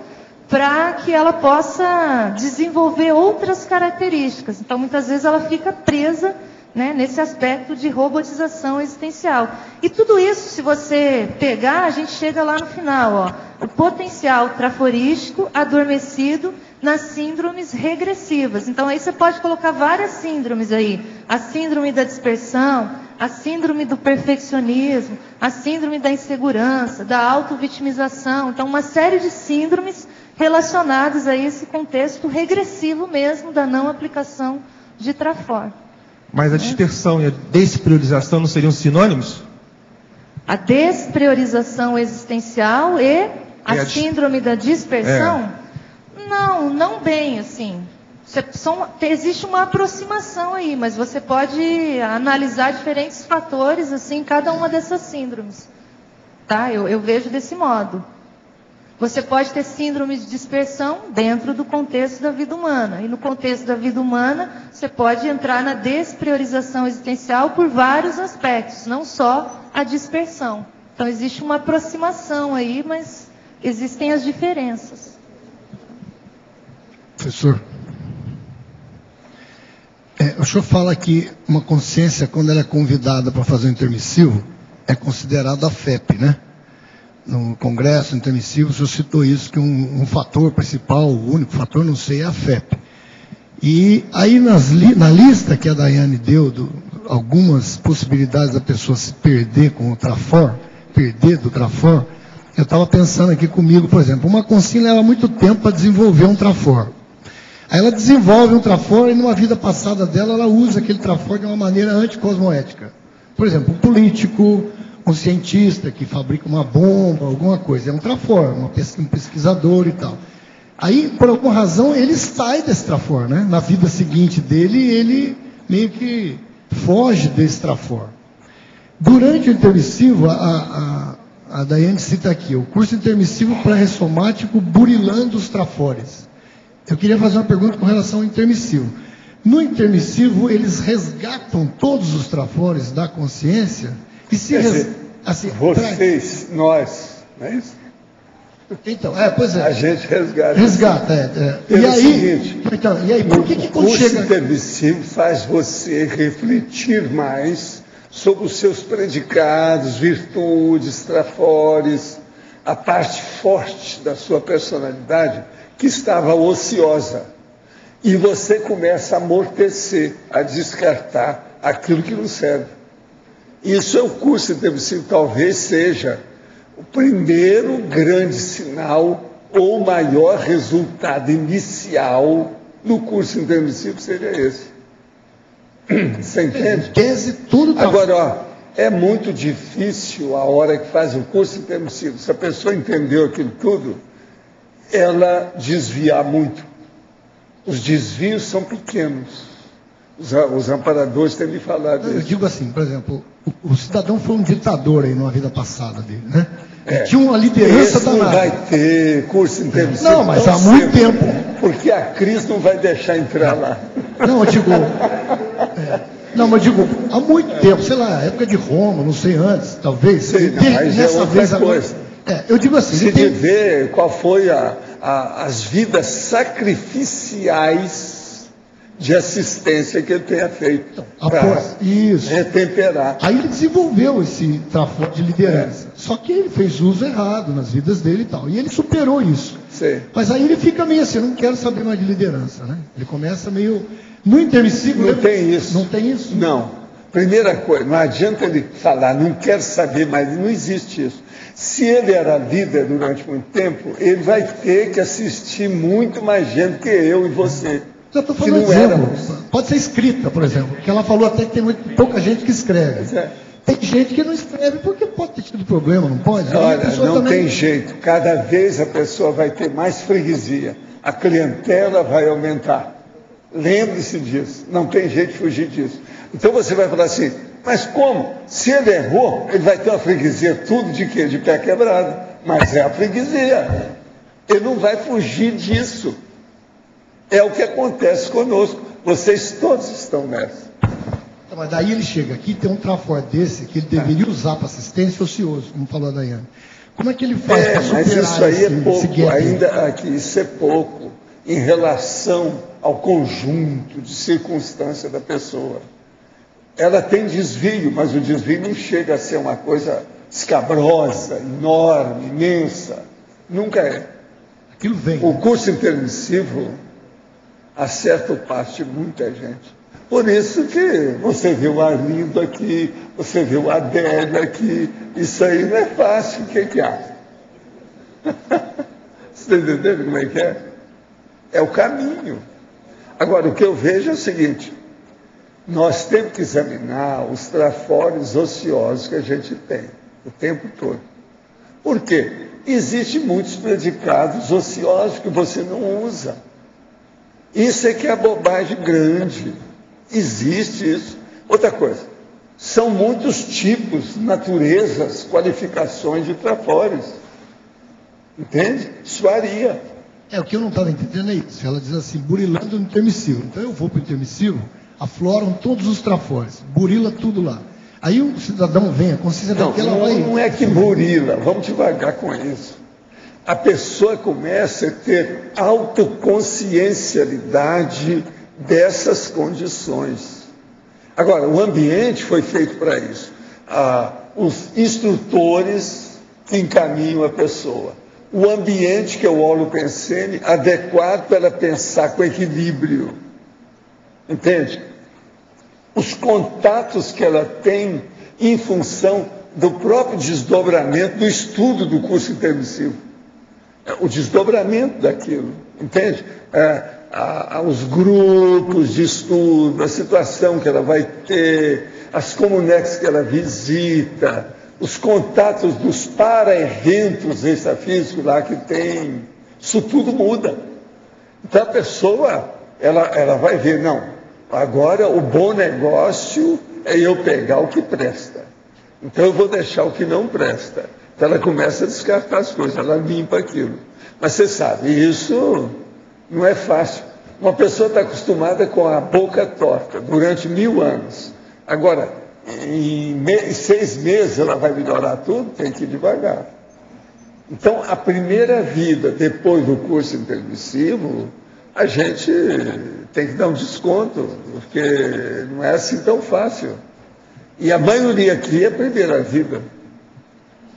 para que ela possa desenvolver outras características. Então muitas vezes ela fica presa, né, nesse aspecto de robotização existencial. E tudo isso, se você pegar, a gente chega lá no final, ó, o potencial traforístico adormecido nas síndromes regressivas. Então aí você pode colocar várias síndromes aí. A síndrome da dispersão, a síndrome do perfeccionismo, a síndrome da insegurança, da autovitimização. Então uma série de síndromes relacionadas a esse contexto regressivo mesmo da não aplicação de trafor. Mas a dispersão e a despriorização não seriam sinônimos? A despriorização existencial e a síndrome da dispersão? Não bem, assim. Existe uma aproximação aí, mas você pode analisar diferentes fatores, assim, em cada uma dessas síndromes. Tá? Eu vejo desse modo. Você pode ter síndrome de dispersão dentro do contexto da vida humana. E no contexto da vida humana, você pode entrar na despriorização existencial por vários aspectos, não só a dispersão. Então, existe uma aproximação aí, mas existem as diferenças. Professor, o senhor fala que uma consciência, quando ela é convidada para fazer um intermissivo, é considerada a FEP, né? No Congresso Intermissivo, o senhor citou isso, que um fator principal, o único fator, não sei, é a FEP. E aí na lista que a Daiane deu, algumas possibilidades da pessoa se perder com o Trafor, perder do Trafor, eu estava pensando aqui comigo, por exemplo, uma consciência leva muito tempo para desenvolver um Trafor. Aí ela desenvolve um Trafor e numa vida passada dela, ela usa aquele Trafor de uma maneira anticosmoética. Por exemplo, um político, um cientista que fabrica uma bomba, alguma coisa, é um Trafor, um pesquisador e tal. Aí, por alguma razão, ele sai desse Trafor, né? Na vida seguinte dele, ele meio que foge desse Trafor. Durante o intermissivo, a Daiane cita aqui, o curso intermissivo pré-ressomático burilando os Trafores. Eu queria fazer uma pergunta com relação ao intermissivo. No intermissivo, eles resgatam todos os Trafores da consciência e se... Vocês, nós, não é isso? Então, pois é. A gente resgata. Resgata, E aí, por que quando chega... O curso intermissivo faz você refletir mais sobre os seus predicados, virtudes, trafores, a parte forte da sua personalidade que estava ociosa. E você começa a amortecer, a descartar aquilo que não serve. Isso é o curso intermissivo, talvez seja o primeiro grande sinal ou maior resultado inicial no curso intermissivo seria esse. Você entende? Agora, é muito difícil a hora que faz o curso intermissivo, se a pessoa entendeu aquilo tudo, ela desviar muito. Os desvios são pequenos. Os amparadores têm me falado disso. Eu digo assim, por exemplo, o cidadão foi um ditador aí numa vida passada dele, né? Tinha uma liderança danada. Não vai ter curso intermissivo. Não, mas há muito tempo. Porque a Cris não vai deixar entrar lá. Não, eu digo... mas eu digo, há muito tempo, sei lá, época de Roma, não sei antes, talvez. Sei, não, mas nessa vez coisa. Eu digo assim... Se de ver qual foi as vidas sacrificiais de assistência que ele tenha feito para retemperar. Aí ele desenvolveu esse trafor de liderança. Só que ele fez uso errado nas vidas dele e tal. E ele superou isso. Sim. Mas aí ele fica meio assim, eu não quero saber mais de liderança, né? Ele começa meio... No intermissivo... Não tem isso. Não tem isso? Não. Primeira coisa, não adianta ele falar, não quero saber mais, não existe isso. Se ele era líder durante muito tempo, ele vai ter que assistir muito mais gente que eu e você. Já estou falando exemplo. Pode ser escrita, por exemplo, porque ela falou até que tem pouca gente que escreve. Tem gente que não escreve porque pode ter tido problema, não pode? Olha, não tem jeito. Cada vez a pessoa vai ter mais freguesia. A clientela vai aumentar. Lembre-se disso. Não tem jeito de fugir disso. Então você vai falar assim, mas como? Se ele errou, ele vai ter uma freguesia tudo de quê? De pé quebrado. Mas é a freguesia. Ele não vai fugir disso. É o que acontece conosco. Vocês todos estão nessa. Mas daí ele chega aqui, tem um trafor desse que ele deveria usar para assistência ocioso, como falou a Daiane. Como é que ele faz para superar mas isso aí é pouco, ainda aqui, isso é pouco em relação ao conjunto de circunstância da pessoa. Ela tem desvio, mas o desvio não chega a ser uma coisa escabrosa, enorme, imensa. Nunca é. Aquilo vem. O curso intermissivo acerta o passo de muita gente. Por isso que você vê o Arlindo aqui, você vê o Adélio aqui, isso aí não é fácil, o que há? Você está entendendo como é que é? É o caminho. Agora, o que eu vejo é o seguinte, nós temos que examinar os trafores ociosos que a gente tem, o tempo todo. Por quê? Existem muitos predicados ociosos que você não usa. Isso é que é a bobagem grande. Existe isso. Outra coisa, são muitos tipos, naturezas, qualificações de trafores. Entende? Suaria. O que eu não estava entendendo é isso. Ela diz assim, burilando no intermissivo. Então eu vou para o intermissivo, afloram todos os trafores, burila tudo lá. Aí o cidadão vem, a consciência daquela vai... Não é que burila, vamos devagar com isso. A pessoa começa a ter autoconsciencialidade dessas condições. Agora, o ambiente foi feito para isso. Os instrutores encaminham a pessoa. O ambiente, que é o holopensene, adequado para ela pensar com equilíbrio. Entende? Os contatos que ela tem em função do próprio desdobramento do estudo do curso intermissivo. O desdobramento daquilo, entende? Os grupos de estudo, a situação que ela vai ter, as comunex que ela visita, os contatos dos para-eventos extrafísicos lá que tem, isso tudo muda. Então a pessoa, ela vai ver, não, agora o bom negócio é eu pegar o que presta. Então eu vou deixar o que não presta. Então ela começa a descartar as coisas, ela limpa aquilo. Mas você sabe, isso não é fácil. Uma pessoa está acostumada com a boca torta durante 1000 anos. Agora, em 6 meses ela vai melhorar tudo, tem que ir devagar. Então, a primeira vida depois do curso intermissivo, a gente tem que dar um desconto, porque não é assim tão fácil. E a maioria aqui é a primeira vida,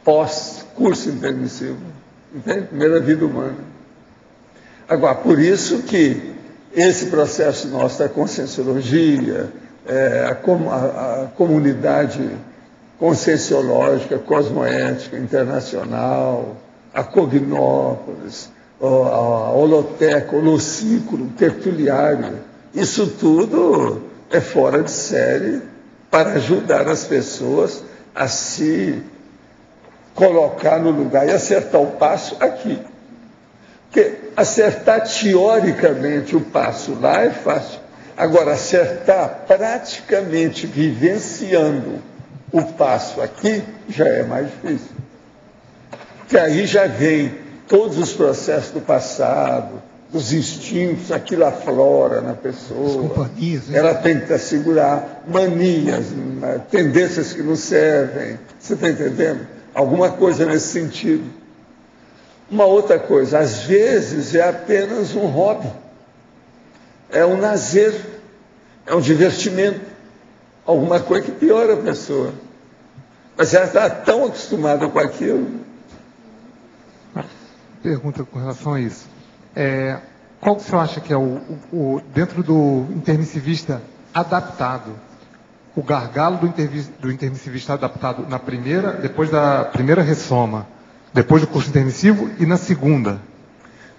pós-curso intermissivo, entende? Primeira vida humana. Agora, por isso que esse processo nosso da conscienciologia, a comunidade conscienciológica, cosmoética, internacional, a Cognópolis, a Holoteca, o Holociclo, o Tertuliário, isso tudo é fora de série para ajudar as pessoas a se colocar no lugar e acertar o passo aqui. Porque acertar teoricamente o passo lá é fácil. Agora, acertar praticamente vivenciando o passo aqui já é mais difícil. Porque aí já vem todos os processos do passado, dos instintos, aquilo aflora na pessoa. Ela tenta segurar manias, tendências que não servem. Você está entendendo? Alguma coisa nesse sentido. Uma outra coisa, às vezes é apenas um hobby. É um lazer, é um divertimento, alguma coisa que piora a pessoa. Mas ela está tão acostumada com aquilo. Pergunta com relação a isso. Qual que você acha que é dentro do intermissivista adaptado, o gargalo do intermissivista adaptado depois da primeira ressoma, depois do curso intermissivo e na segunda?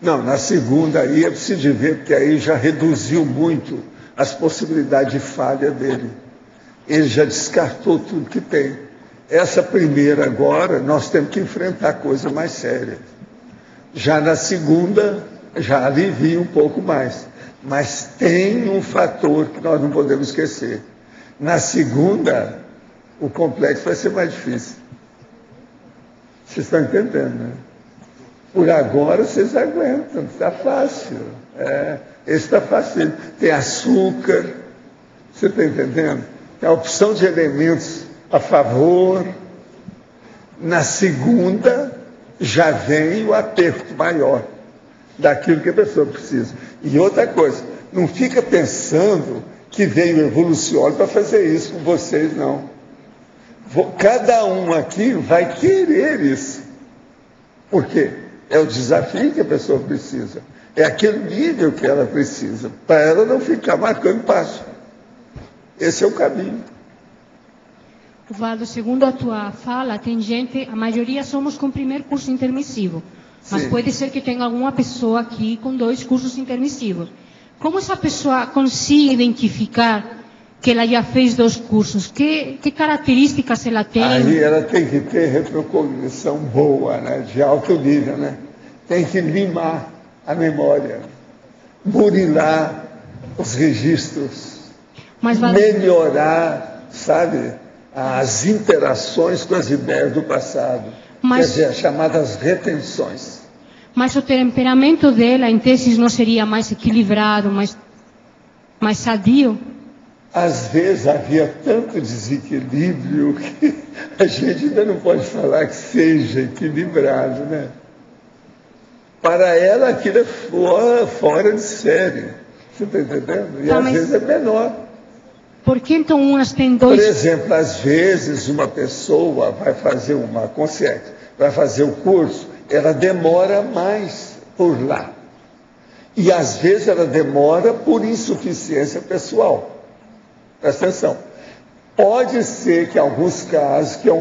Não, na segunda aí é preciso ver, porque aí já reduziu muito as possibilidades de falha dele. Ele já descartou tudo que tem. Essa primeira agora, nós temos que enfrentar coisa mais séria. Já na segunda, já alivia um pouco mais. Mas tem um fator que nós não podemos esquecer. Na segunda, o complexo vai ser mais difícil. Vocês estão entendendo, né? Por agora vocês aguentam, está fácil. Esse está fácil. Tem açúcar, você está entendendo? Tem a opção de elementos a favor. Na segunda, já vem o aperto maior daquilo que a pessoa precisa. E outra coisa, não fica pensando que veio o evoluciólogo para fazer isso com vocês, não. Cada um aqui vai querer isso. Por quê? É o desafio que a pessoa precisa. É aquele nível que ela precisa, para ela não ficar marcando passo. Esse é o caminho. Valdo, segundo a tua fala, tem gente, a maioria somos com o primeiro curso intermissivo. Mas Sim. pode ser que tenha alguma pessoa aqui com 2 cursos intermissivos. Como essa pessoa consegue identificar que ela já fez 2 cursos? Que características ela tem? Aí ela tem que ter retrocognição boa, né, de alto nível, né? Tem que limar a memória, burilar os registros, melhorar, sabe, as interações com as ideias do passado. Quer dizer, as chamadas retenções. Mas o temperamento dela, em tese, não seria mais equilibrado, mais sadio? Às vezes havia tanto desequilíbrio que a gente ainda não pode falar que seja equilibrado, né? Para ela aquilo é fora de série. Você está entendendo? E às vezes é menor. Por que então umas têm dois? Por exemplo, às vezes uma pessoa vai fazer uma consciência, vai fazer o curso, ela demora mais por lá. E às vezes ela demora por insuficiência pessoal. Presta atenção. Pode ser que em alguns casos, que é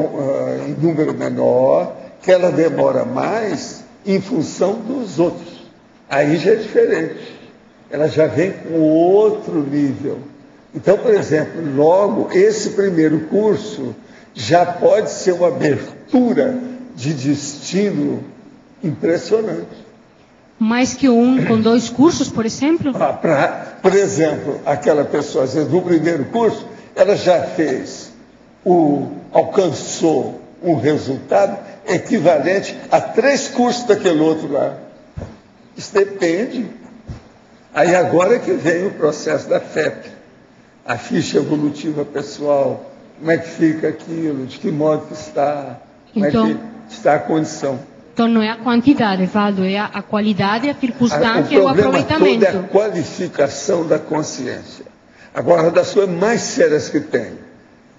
em número menor, que ela demora mais em função dos outros. Aí já é diferente. Ela já vem com outro nível. Então, por exemplo, logo esse primeiro curso já pode ser uma abertura de destino impressionante. Mais que um com 2 cursos, por exemplo? Por exemplo, aquela pessoa, às vezes, no primeiro curso, ela já alcançou um resultado equivalente a 3 cursos daquele outro lá. Isso depende. Aí agora que vem o processo da FEP, a ficha evolutiva pessoal, como é que fica aquilo, de que modo que está, como então, é que está a condição. Então não é a quantidade, Valdo, é a qualidade, a circunstância e o aproveitamento. O problema todo é a qualificação da consciência. Agora, das coisas mais sérias que tem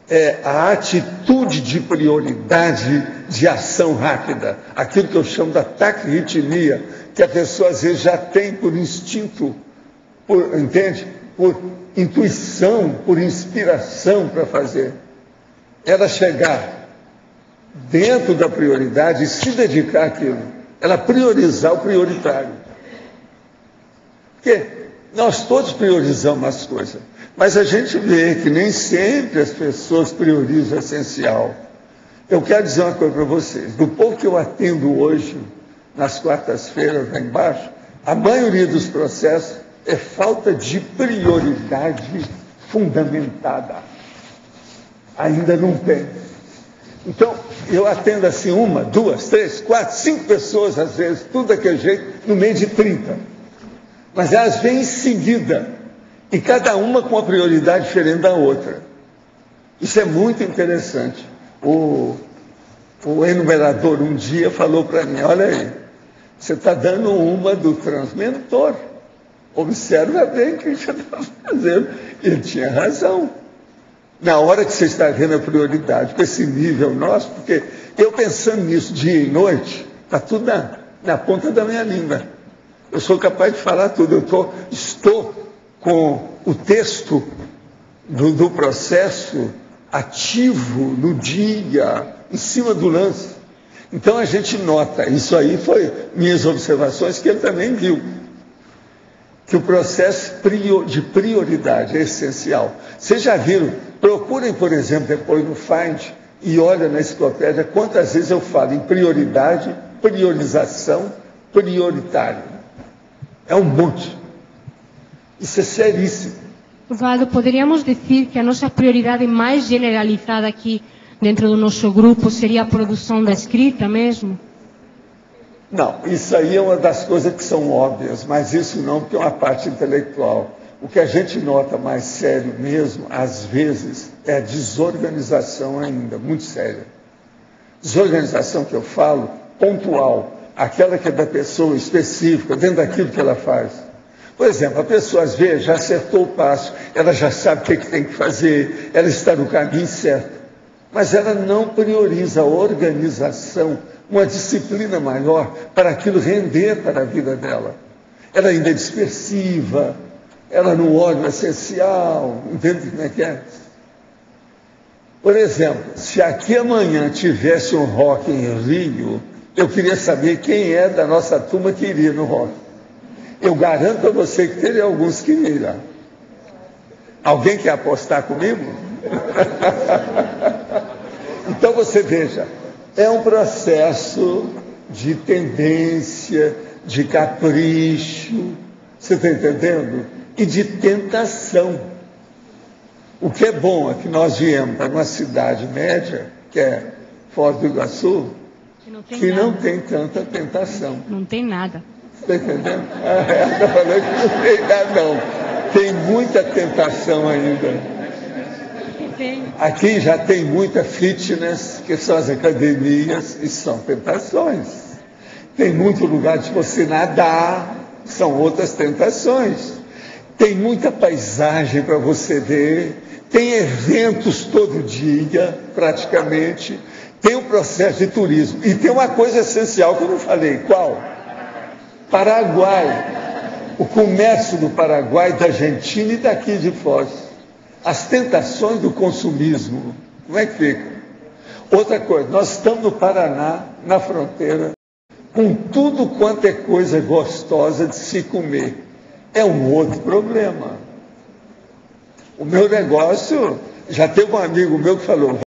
é a atitude de prioridade de ação rápida, aquilo que eu chamo da taquirritmia, que a pessoa às vezes já tem por instinto, entende? Por intuição, por inspiração para fazer. Ela chegar dentro da prioridade e se dedicar àquilo. Ela priorizar o prioritário. Porque nós todos priorizamos as coisas, mas a gente vê que nem sempre as pessoas priorizam o essencial. Eu quero dizer uma coisa para vocês. Do povo que eu atendo hoje, nas quartas-feiras lá embaixo, a maioria dos processos é falta de prioridade fundamentada. Ainda não tem. Então, eu atendo assim 1, 2, 3, 4, 5 pessoas, às vezes, tudo daquele jeito, no meio de 30. Mas elas vêm em seguida, e cada uma com uma prioridade diferente da outra. Isso é muito interessante. O enumerador um dia falou para mim, olha aí, você está dando uma do transmentor. Observa bem o que você está fazendo. Ele tinha razão. Na hora que você está vendo a prioridade, com esse nível nosso, porque eu pensando nisso dia e noite, está tudo na ponta da minha língua. Eu sou capaz de falar tudo. Estou com o texto do processo ativo no dia, em cima do lance. Então a gente nota, isso aí foi minhas observações, que ele também viu, que o processo de prioridade é essencial. Vocês já viram? Procurem, por exemplo, depois no Find e olha na enciclopédia quantas vezes eu falo em prioridade, priorização, prioritário. É um monte. Isso é seríssimo. Valdo, poderíamos dizer que a nossa prioridade mais generalizada aqui dentro do nosso grupo seria a produção da escrita mesmo? Não, isso aí é uma das coisas que são óbvias, mas isso não, porque é uma parte intelectual. O que a gente nota mais sério mesmo, às vezes, é a desorganização ainda, muito séria. Desorganização que eu falo, pontual, aquela que é da pessoa específica, dentro daquilo que ela faz. Por exemplo, a pessoa às vezes já acertou o passo, ela já sabe o que tem que fazer, ela está no caminho certo, mas ela não prioriza a organização, uma disciplina maior para aquilo render para a vida dela. Ela ainda é dispersiva, ela não olha o essencial, entende como é que é? Por exemplo, se aqui amanhã tivesse um rock em Rio, eu queria saber quem é da nossa turma que iria no rock. Eu garanto a você que teria alguns que irão. Alguém quer apostar comigo? Então você veja, é um processo de tendência, de capricho, você está entendendo? E de tentação. O que é bom é que nós viemos para uma cidade média, que é Foz do Iguaçu, que não tem tanta tentação. Não tem nada. Está entendendo? Está falando que não tem nada, não. Tem muita tentação ainda. Aqui já tem muita fitness, que são as academias, e são tentações. Tem muito lugar de você nadar, são outras tentações. Tem muita paisagem para você ver, tem eventos todo dia, praticamente, tem um processo de turismo. E tem uma coisa essencial que eu não falei, qual? Paraguai. O comércio do Paraguai, da Argentina e daqui de Foz. As tentações do consumismo, como é que fica? Outra coisa, nós estamos no Paraná, na fronteira, com tudo quanto é coisa gostosa de se comer. É um outro problema. O meu negócio, já teve um amigo meu que falou,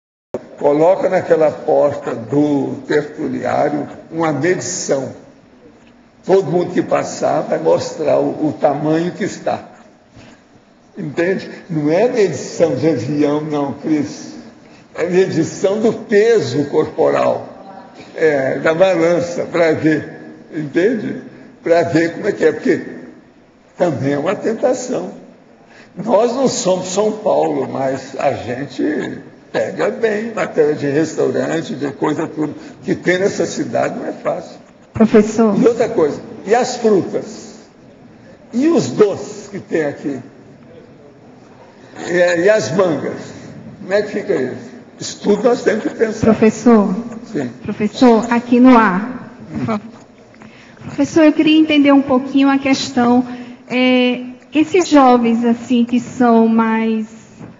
coloca naquela porta do tertuliário uma medição. Todo mundo que passar vai mostrar o tamanho que está. Entende? Não é medição de avião, não, Cris. É medição do peso corporal, da balança, para ver. Entende? Para ver como é que é, porque também é uma tentação. Nós não somos São Paulo, mas a gente pega bem matéria de restaurante, de coisa tudo. Que tem nessa cidade não é fácil. Professor. E outra coisa, e as frutas? E os doces que tem aqui? E as mangas? Como é que fica isso? Isso tudo nós temos que pensar. Professor. Sim. Professor, aqui no ar. Professor, eu queria entender um pouquinho a questão. Esses jovens, assim, que são mais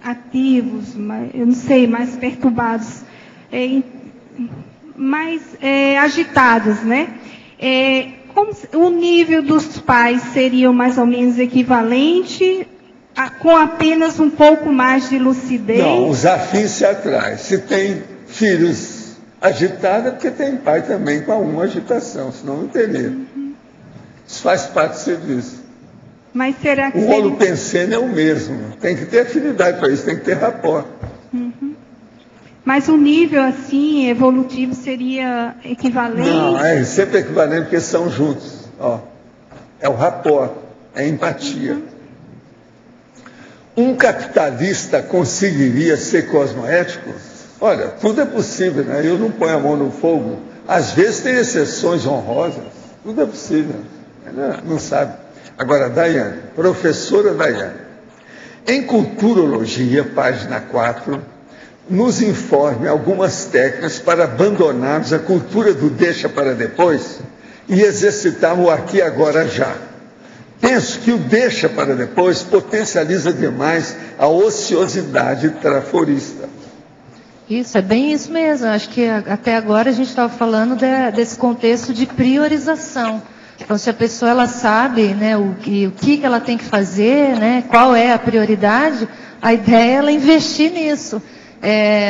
ativos, eu não sei, mais perturbados, mais agitados, né? Como o nível dos pais seria mais ou menos equivalente, com apenas um pouco mais de lucidez? Não, os afins se atraem. Se tem filhos agitados, é porque tem pai também com alguma agitação, senão não teria. Isso faz parte do serviço. Mas será que... O holopensene é o mesmo. Tem que ter afinidade para isso, tem que ter rapport. Mas o nível, assim, evolutivo seria equivalente? Não, é sempre equivalente, porque são juntos. Ó, é o rapport, é a empatia. Um capitalista conseguiria ser cosmoético? Olha, tudo é possível, né? Eu não ponho a mão no fogo. Às vezes tem exceções honrosas. Tudo é possível. Não sabe. Agora, Daiane, professora Daiane, em Culturologia, página 4, nos informe algumas técnicas para abandonarmos a cultura do deixa para depois e exercitar o aqui, agora, já. Penso que o deixa para depois potencializa demais a ociosidade traforista. Isso, é bem isso mesmo. Acho que até agora a gente estava falando desse contexto de priorização. Então, se a pessoa ela sabe, né, o que ela tem que fazer, né, qual é a prioridade, a ideia é ela investir nisso.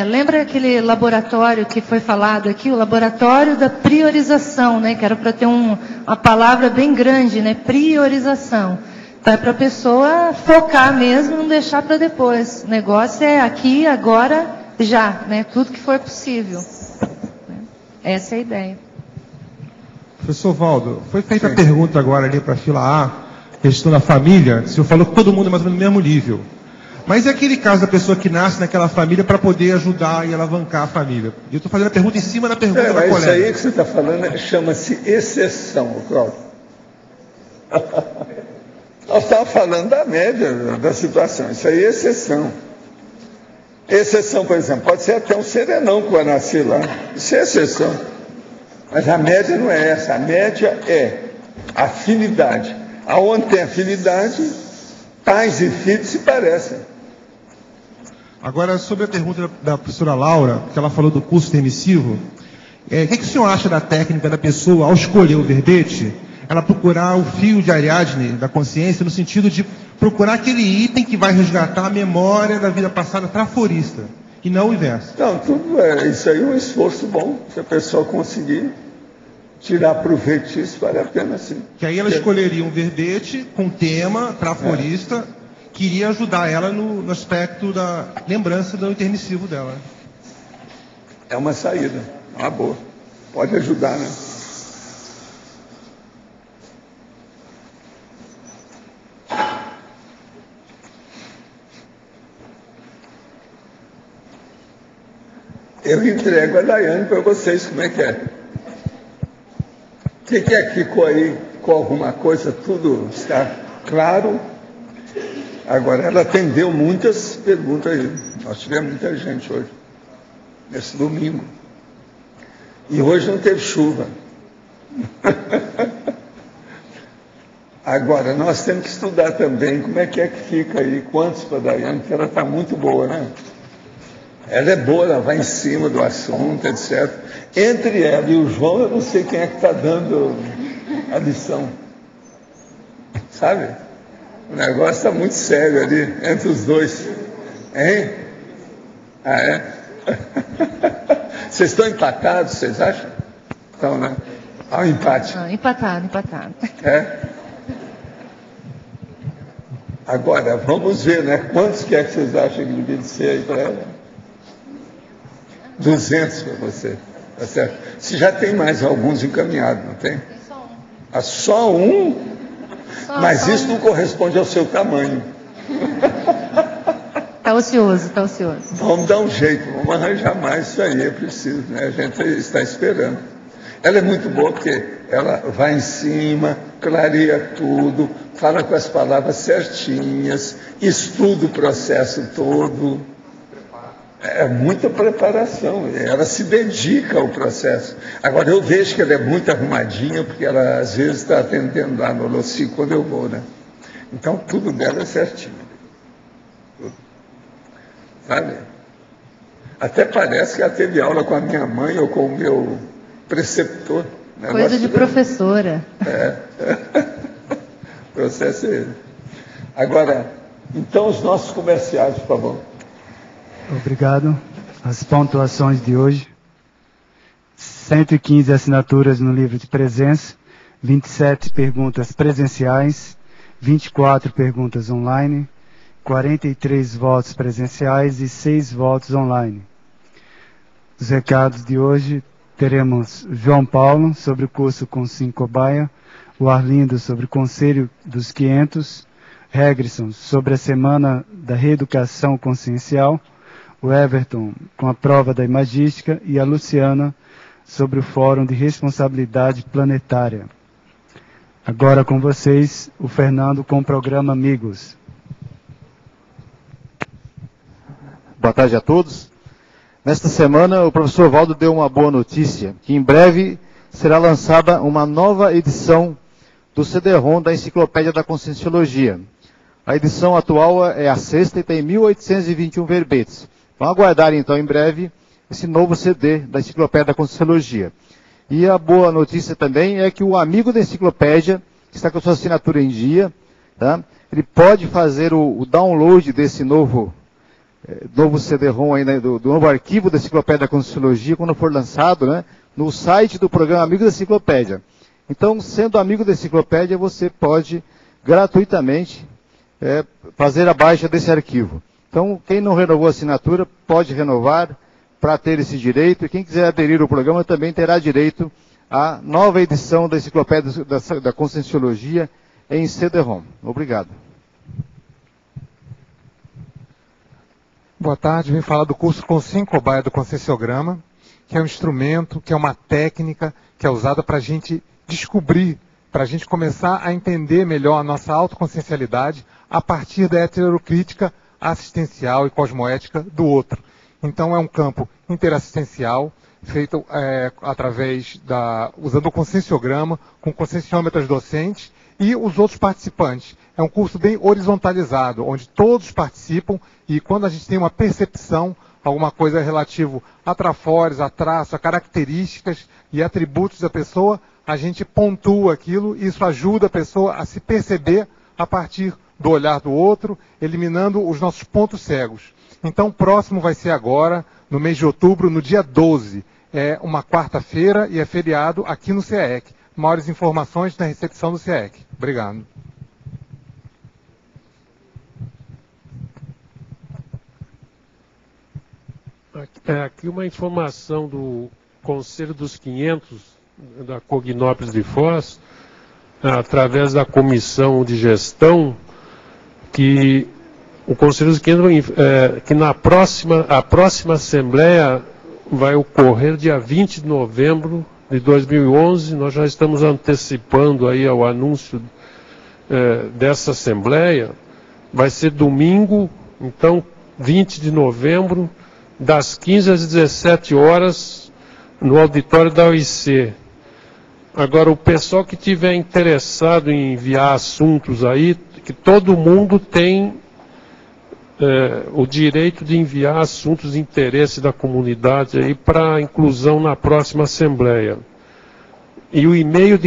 Lembra aquele laboratório que foi falado aqui, o laboratório da priorização, né, que era para ter uma palavra bem grande, né, priorização. Então é para a pessoa focar mesmo, não deixar para depois. O negócio é aqui, agora, já, né, tudo que for possível. Essa é a ideia. Professor Valdo, foi feita a pergunta agora ali para a fila A, questão da família, o senhor falou que todo mundo é mais ou menos no mesmo nível. Mas é aquele caso da pessoa que nasce naquela família para poder ajudar e alavancar a família. E eu estou fazendo a pergunta em cima da pergunta da colega. Isso aí que você está falando chama-se exceção, Cláudio. Nós estávamos falando da média da situação. Isso aí é exceção. Exceção, por exemplo, pode ser até um serenão que vai nascer lá. Isso é exceção. Mas a média não é essa. A média é afinidade. Aonde tem afinidade, pais e filhos se parecem. Agora, sobre a pergunta da professora Laura, que ela falou do curso permissivo, o que o senhor acha da técnica da pessoa, ao escolher o verbete, ela procurar o fio de Ariadne da consciência, no sentido de procurar aquele item que vai resgatar a memória da vida passada traforista, e não o inverso? Não, isso aí é um esforço bom, se a pessoa conseguir tirar proveito disso, vale a pena sim. Que aí ela escolheria um verbete com tema traforista, que iria ajudar ela no aspecto da lembrança do intermissivo dela. É uma saída, é uma boa. Pode ajudar, né? Eu entrego a Daiane para vocês, como é que é? O que é que ficou aí com alguma coisa? Tudo está claro? Agora, ela atendeu muitas perguntas aí. Nós tivemos muita gente hoje, nesse domingo. E hoje não teve chuva. Agora, nós temos que estudar também como é que fica aí, quantos para a Daiane, porque ela está muito boa, né? Ela é boa, ela vai em cima do assunto, etc. Entre ela e o João, eu não sei quem é que está dando a lição. Sabe? O negócio está muito sério ali, entre os dois. Hein? Ah, é? Vocês estão empatados, vocês acham? Então, né? Há um empate. Empatado. É? Agora, vamos ver, né? Quantos que vocês acham que devia ser aí para ela? 200 para você, tá certo? Se já tem mais alguns encaminhados, não tem? Só um? Mas isso não corresponde ao seu tamanho. Está ocioso. Vamos dar um jeito, vamos arranjar mais, isso aí é preciso, né? A gente está esperando. Ela é muito boa porque ela vai em cima, clareia tudo, fala com as palavras certinhas, estuda o processo todo. É muita preparação, ela se dedica ao processo. Agora, eu vejo que ela é muito arrumadinha, porque ela, às vezes, está atendendo lá no Loci quando eu vou, né? Então, tudo dela é certinho. Tudo. Sabe? Até parece que ela teve aula com a minha mãe ou com o meu preceptor. Coisa de professora. O processo é ele. Agora, então, os nossos comerciais, por favor. Obrigado. As pontuações de hoje: 115 assinaturas no livro de presença, 27 perguntas presenciais, 24 perguntas online, 43 votos presenciais e 6 votos online. Os recados de hoje: teremos João Paulo sobre o curso com 5 cobaia, o Arlindo sobre o Conselho dos 500, Regrisson sobre a Semana da Reeducação Consciencial, o Everton com a prova da imagística e a Luciana sobre o Fórum de Responsabilidade Planetária. Agora com vocês, o Fernando com o programa Amigos. Boa tarde a todos. Nesta semana, o professor Valdo deu uma boa notícia, que em breve será lançada uma nova edição do CD-ROM da Enciclopédia da Conscienciologia. A edição atual é a 6ª e tem 1.821 verbetes. Vamos aguardar, então, em breve, esse novo CD da Enciclopédia da Conscienciologia. E a boa notícia também é que o amigo da enciclopédia, que está com a sua assinatura em dia, tá? Ele pode fazer o download desse novo CD-ROM, aí, né, do novo arquivo da Enciclopédia da Conscienciologia, quando for lançado, né, no site do programa Amigo da Enciclopédia. Então, sendo amigo da enciclopédia, você pode gratuitamente fazer a baixa desse arquivo. Então, quem não renovou a assinatura, pode renovar para ter esse direito. E quem quiser aderir ao programa também terá direito à nova edição da Enciclopédia da Conscienciologia em CD-ROM. Obrigado. Boa tarde, vim falar do curso com 5 cobaia do Conscienciograma, que é um instrumento, que é uma técnica, que é usada para a gente descobrir, para a gente começar a entender melhor a nossa autoconsciencialidade a partir da heterocrítica assistencial e cosmoética do outro. Então é um campo interassistencial, feito usando o conscienciograma, com conscienciômetras docentes e os outros participantes. É um curso bem horizontalizado, onde todos participam e quando a gente tem uma percepção, alguma coisa relativo a trafores, a traços, a características e atributos da pessoa, a gente pontua aquilo e isso ajuda a pessoa a se perceber a partir do olhar do outro, eliminando os nossos pontos cegos. Então, o próximo vai ser agora, no mês de outubro, no dia 12. É uma quarta-feira e é feriado aqui no CEEC. Maiores informações na recepção do CEEC. Obrigado. Aqui uma informação do Conselho dos 500 da Cognópolis de Foz, através da comissão de gestão, que o Conselho dos 500, que a próxima Assembleia vai ocorrer dia 20 de novembro de 2011, nós já estamos antecipando aí ao anúncio dessa Assembleia, vai ser domingo, então 20 de novembro, das 15 às 17 horas, no auditório da OIC. Agora, o pessoal que tiver interessado em enviar assuntos aí, que todo mundo tem o direito de enviar assuntos de interesse da comunidade aí para inclusão na próxima Assembleia. E o e-mail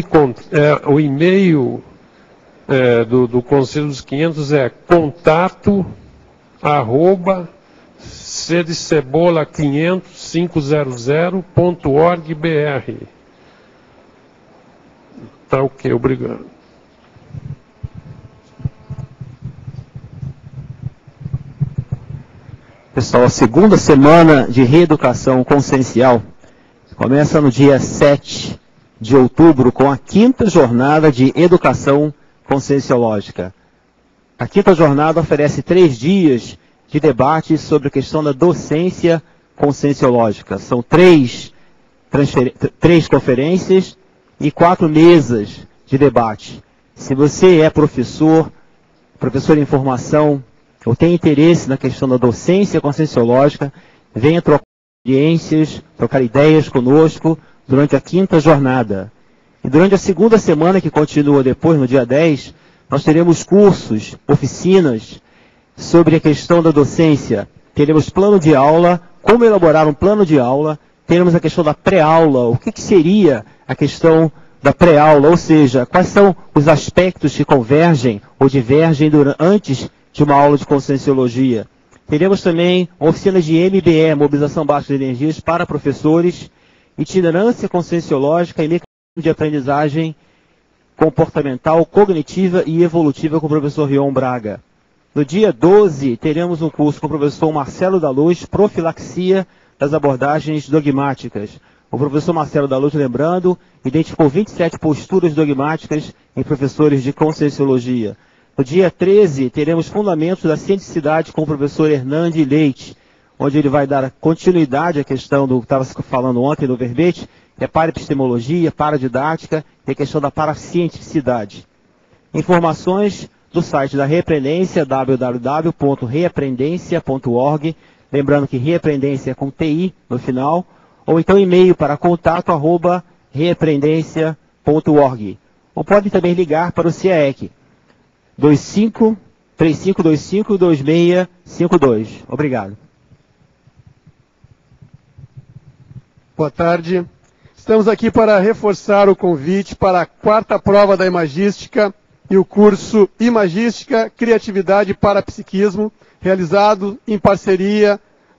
do Conselho dos 500 é contato@cdcebola500.org.br. Tá ok, obrigado. Pessoal, a segunda semana de reeducação consciencial começa no dia 7 de outubro com a 5ª jornada de educação conscienciológica. A 5ª jornada oferece 3 dias de debate sobre a questão da docência conscienciológica. São 3 conferências e 4 mesas de debate. Se você é professor em formação, ou tem interesse na questão da docência conscienciológica, venha trocar experiências, trocar ideias conosco durante a 5ª jornada. E durante a segunda semana, que continua depois, no dia 10, nós teremos cursos, oficinas, sobre a questão da docência. Teremos plano de aula, como elaborar um plano de aula, teremos a questão da pré-aula, o que seria a questão da pré-aula, ou seja, quais são os aspectos que convergem ou divergem antes de uma aula de conscienciologia. Teremos também oficinas de MBE, mobilização baixa de energias, para professores, itinerância conscienciológica e mecanismo de aprendizagem comportamental, cognitiva e evolutiva com o professor Rion Braga. No dia 12, teremos um curso com o professor Marcelo da Luz, profilaxia das abordagens dogmáticas. O professor Marcelo da Luz, lembrando, identificou 27 posturas dogmáticas em professores de conscienciologia. No dia 13, teremos fundamentos da cientificidade com o professor Hernande Leite, onde ele vai dar continuidade à questão do que estava se falando ontem no verbete, que é paraepistemologia, paradidática e a questão da paracientificidade. Informações do site da Reaprendência, www.reaprendência.org, lembrando que Reaprendência é com TI no final, ou então e-mail para contato@reaprendência.org. Ou pode também ligar para o CIAEC, 3525-2652. Obrigado. Boa tarde. Estamos aqui para reforçar o convite para a 4ª prova da Imagística e o curso Imagística, Criatividade e Parapsiquismo, realizado em parceria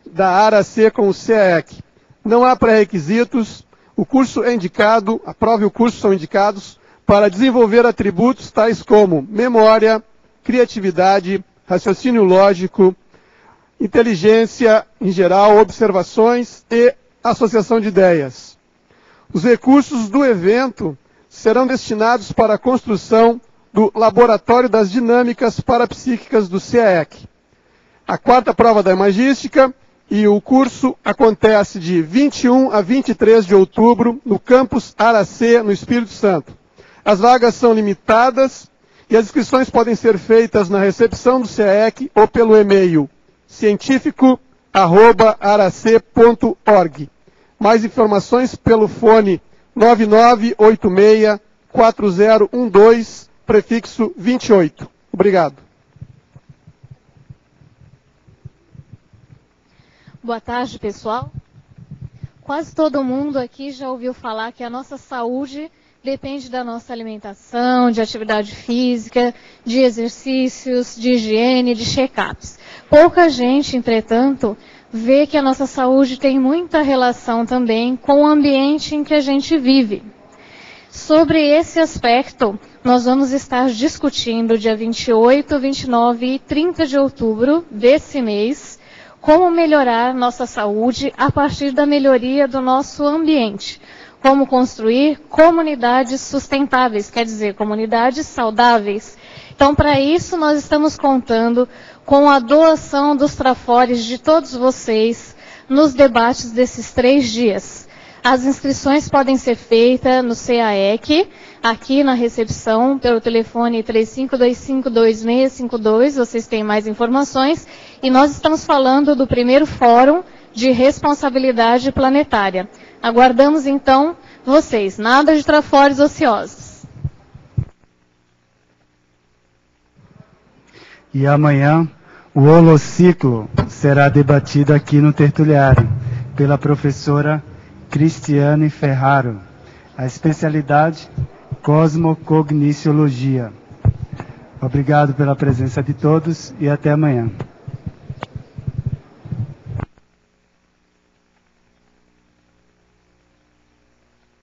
da ARAC com o CEEC. Não há pré-requisitos, o curso é indicado, a prova e o curso são indicados para desenvolver atributos tais como memória, criatividade, raciocínio lógico, inteligência em geral, observações e associação de ideias. Os recursos do evento serão destinados para a construção do Laboratório das Dinâmicas Parapsíquicas do CIAEC. A 4ª prova da Imagística e o curso acontece de 21 a 23 de outubro no campus Aracê, no Espírito Santo. As vagas são limitadas e as inscrições podem ser feitas na recepção do CIAEC ou pelo e-mail cientifico@arac.org. Mais informações pelo fone 9986-4012, prefixo 28. Obrigado. Boa tarde, pessoal. Quase todo mundo aqui já ouviu falar que a nossa saúde depende da nossa alimentação, de atividade física, de exercícios, de higiene, de check-ups. Pouca gente, entretanto, vê que a nossa saúde tem muita relação também com o ambiente em que a gente vive. Sobre esse aspecto, nós vamos estar discutindo dia 28, 29 e 30 de outubro desse mês como melhorar nossa saúde a partir da melhoria do nosso ambiente. Como construir comunidades sustentáveis, quer dizer, comunidades saudáveis. Então, para isso, nós estamos contando com a doação dos trafores de todos vocês nos debates desses 3 dias. As inscrições podem ser feitas no CAEC, aqui na recepção, pelo telefone 35252652, vocês têm mais informações. E nós estamos falando do primeiro Fórum de Responsabilidade Planetária. Aguardamos, então, vocês. Nada de trafores ociosos. E amanhã, o holociclo será debatido aqui no tertuliário, pela professora Cristiane Ferraro. A especialidade, Cosmocogniciologia. Obrigado pela presença de todos e até amanhã.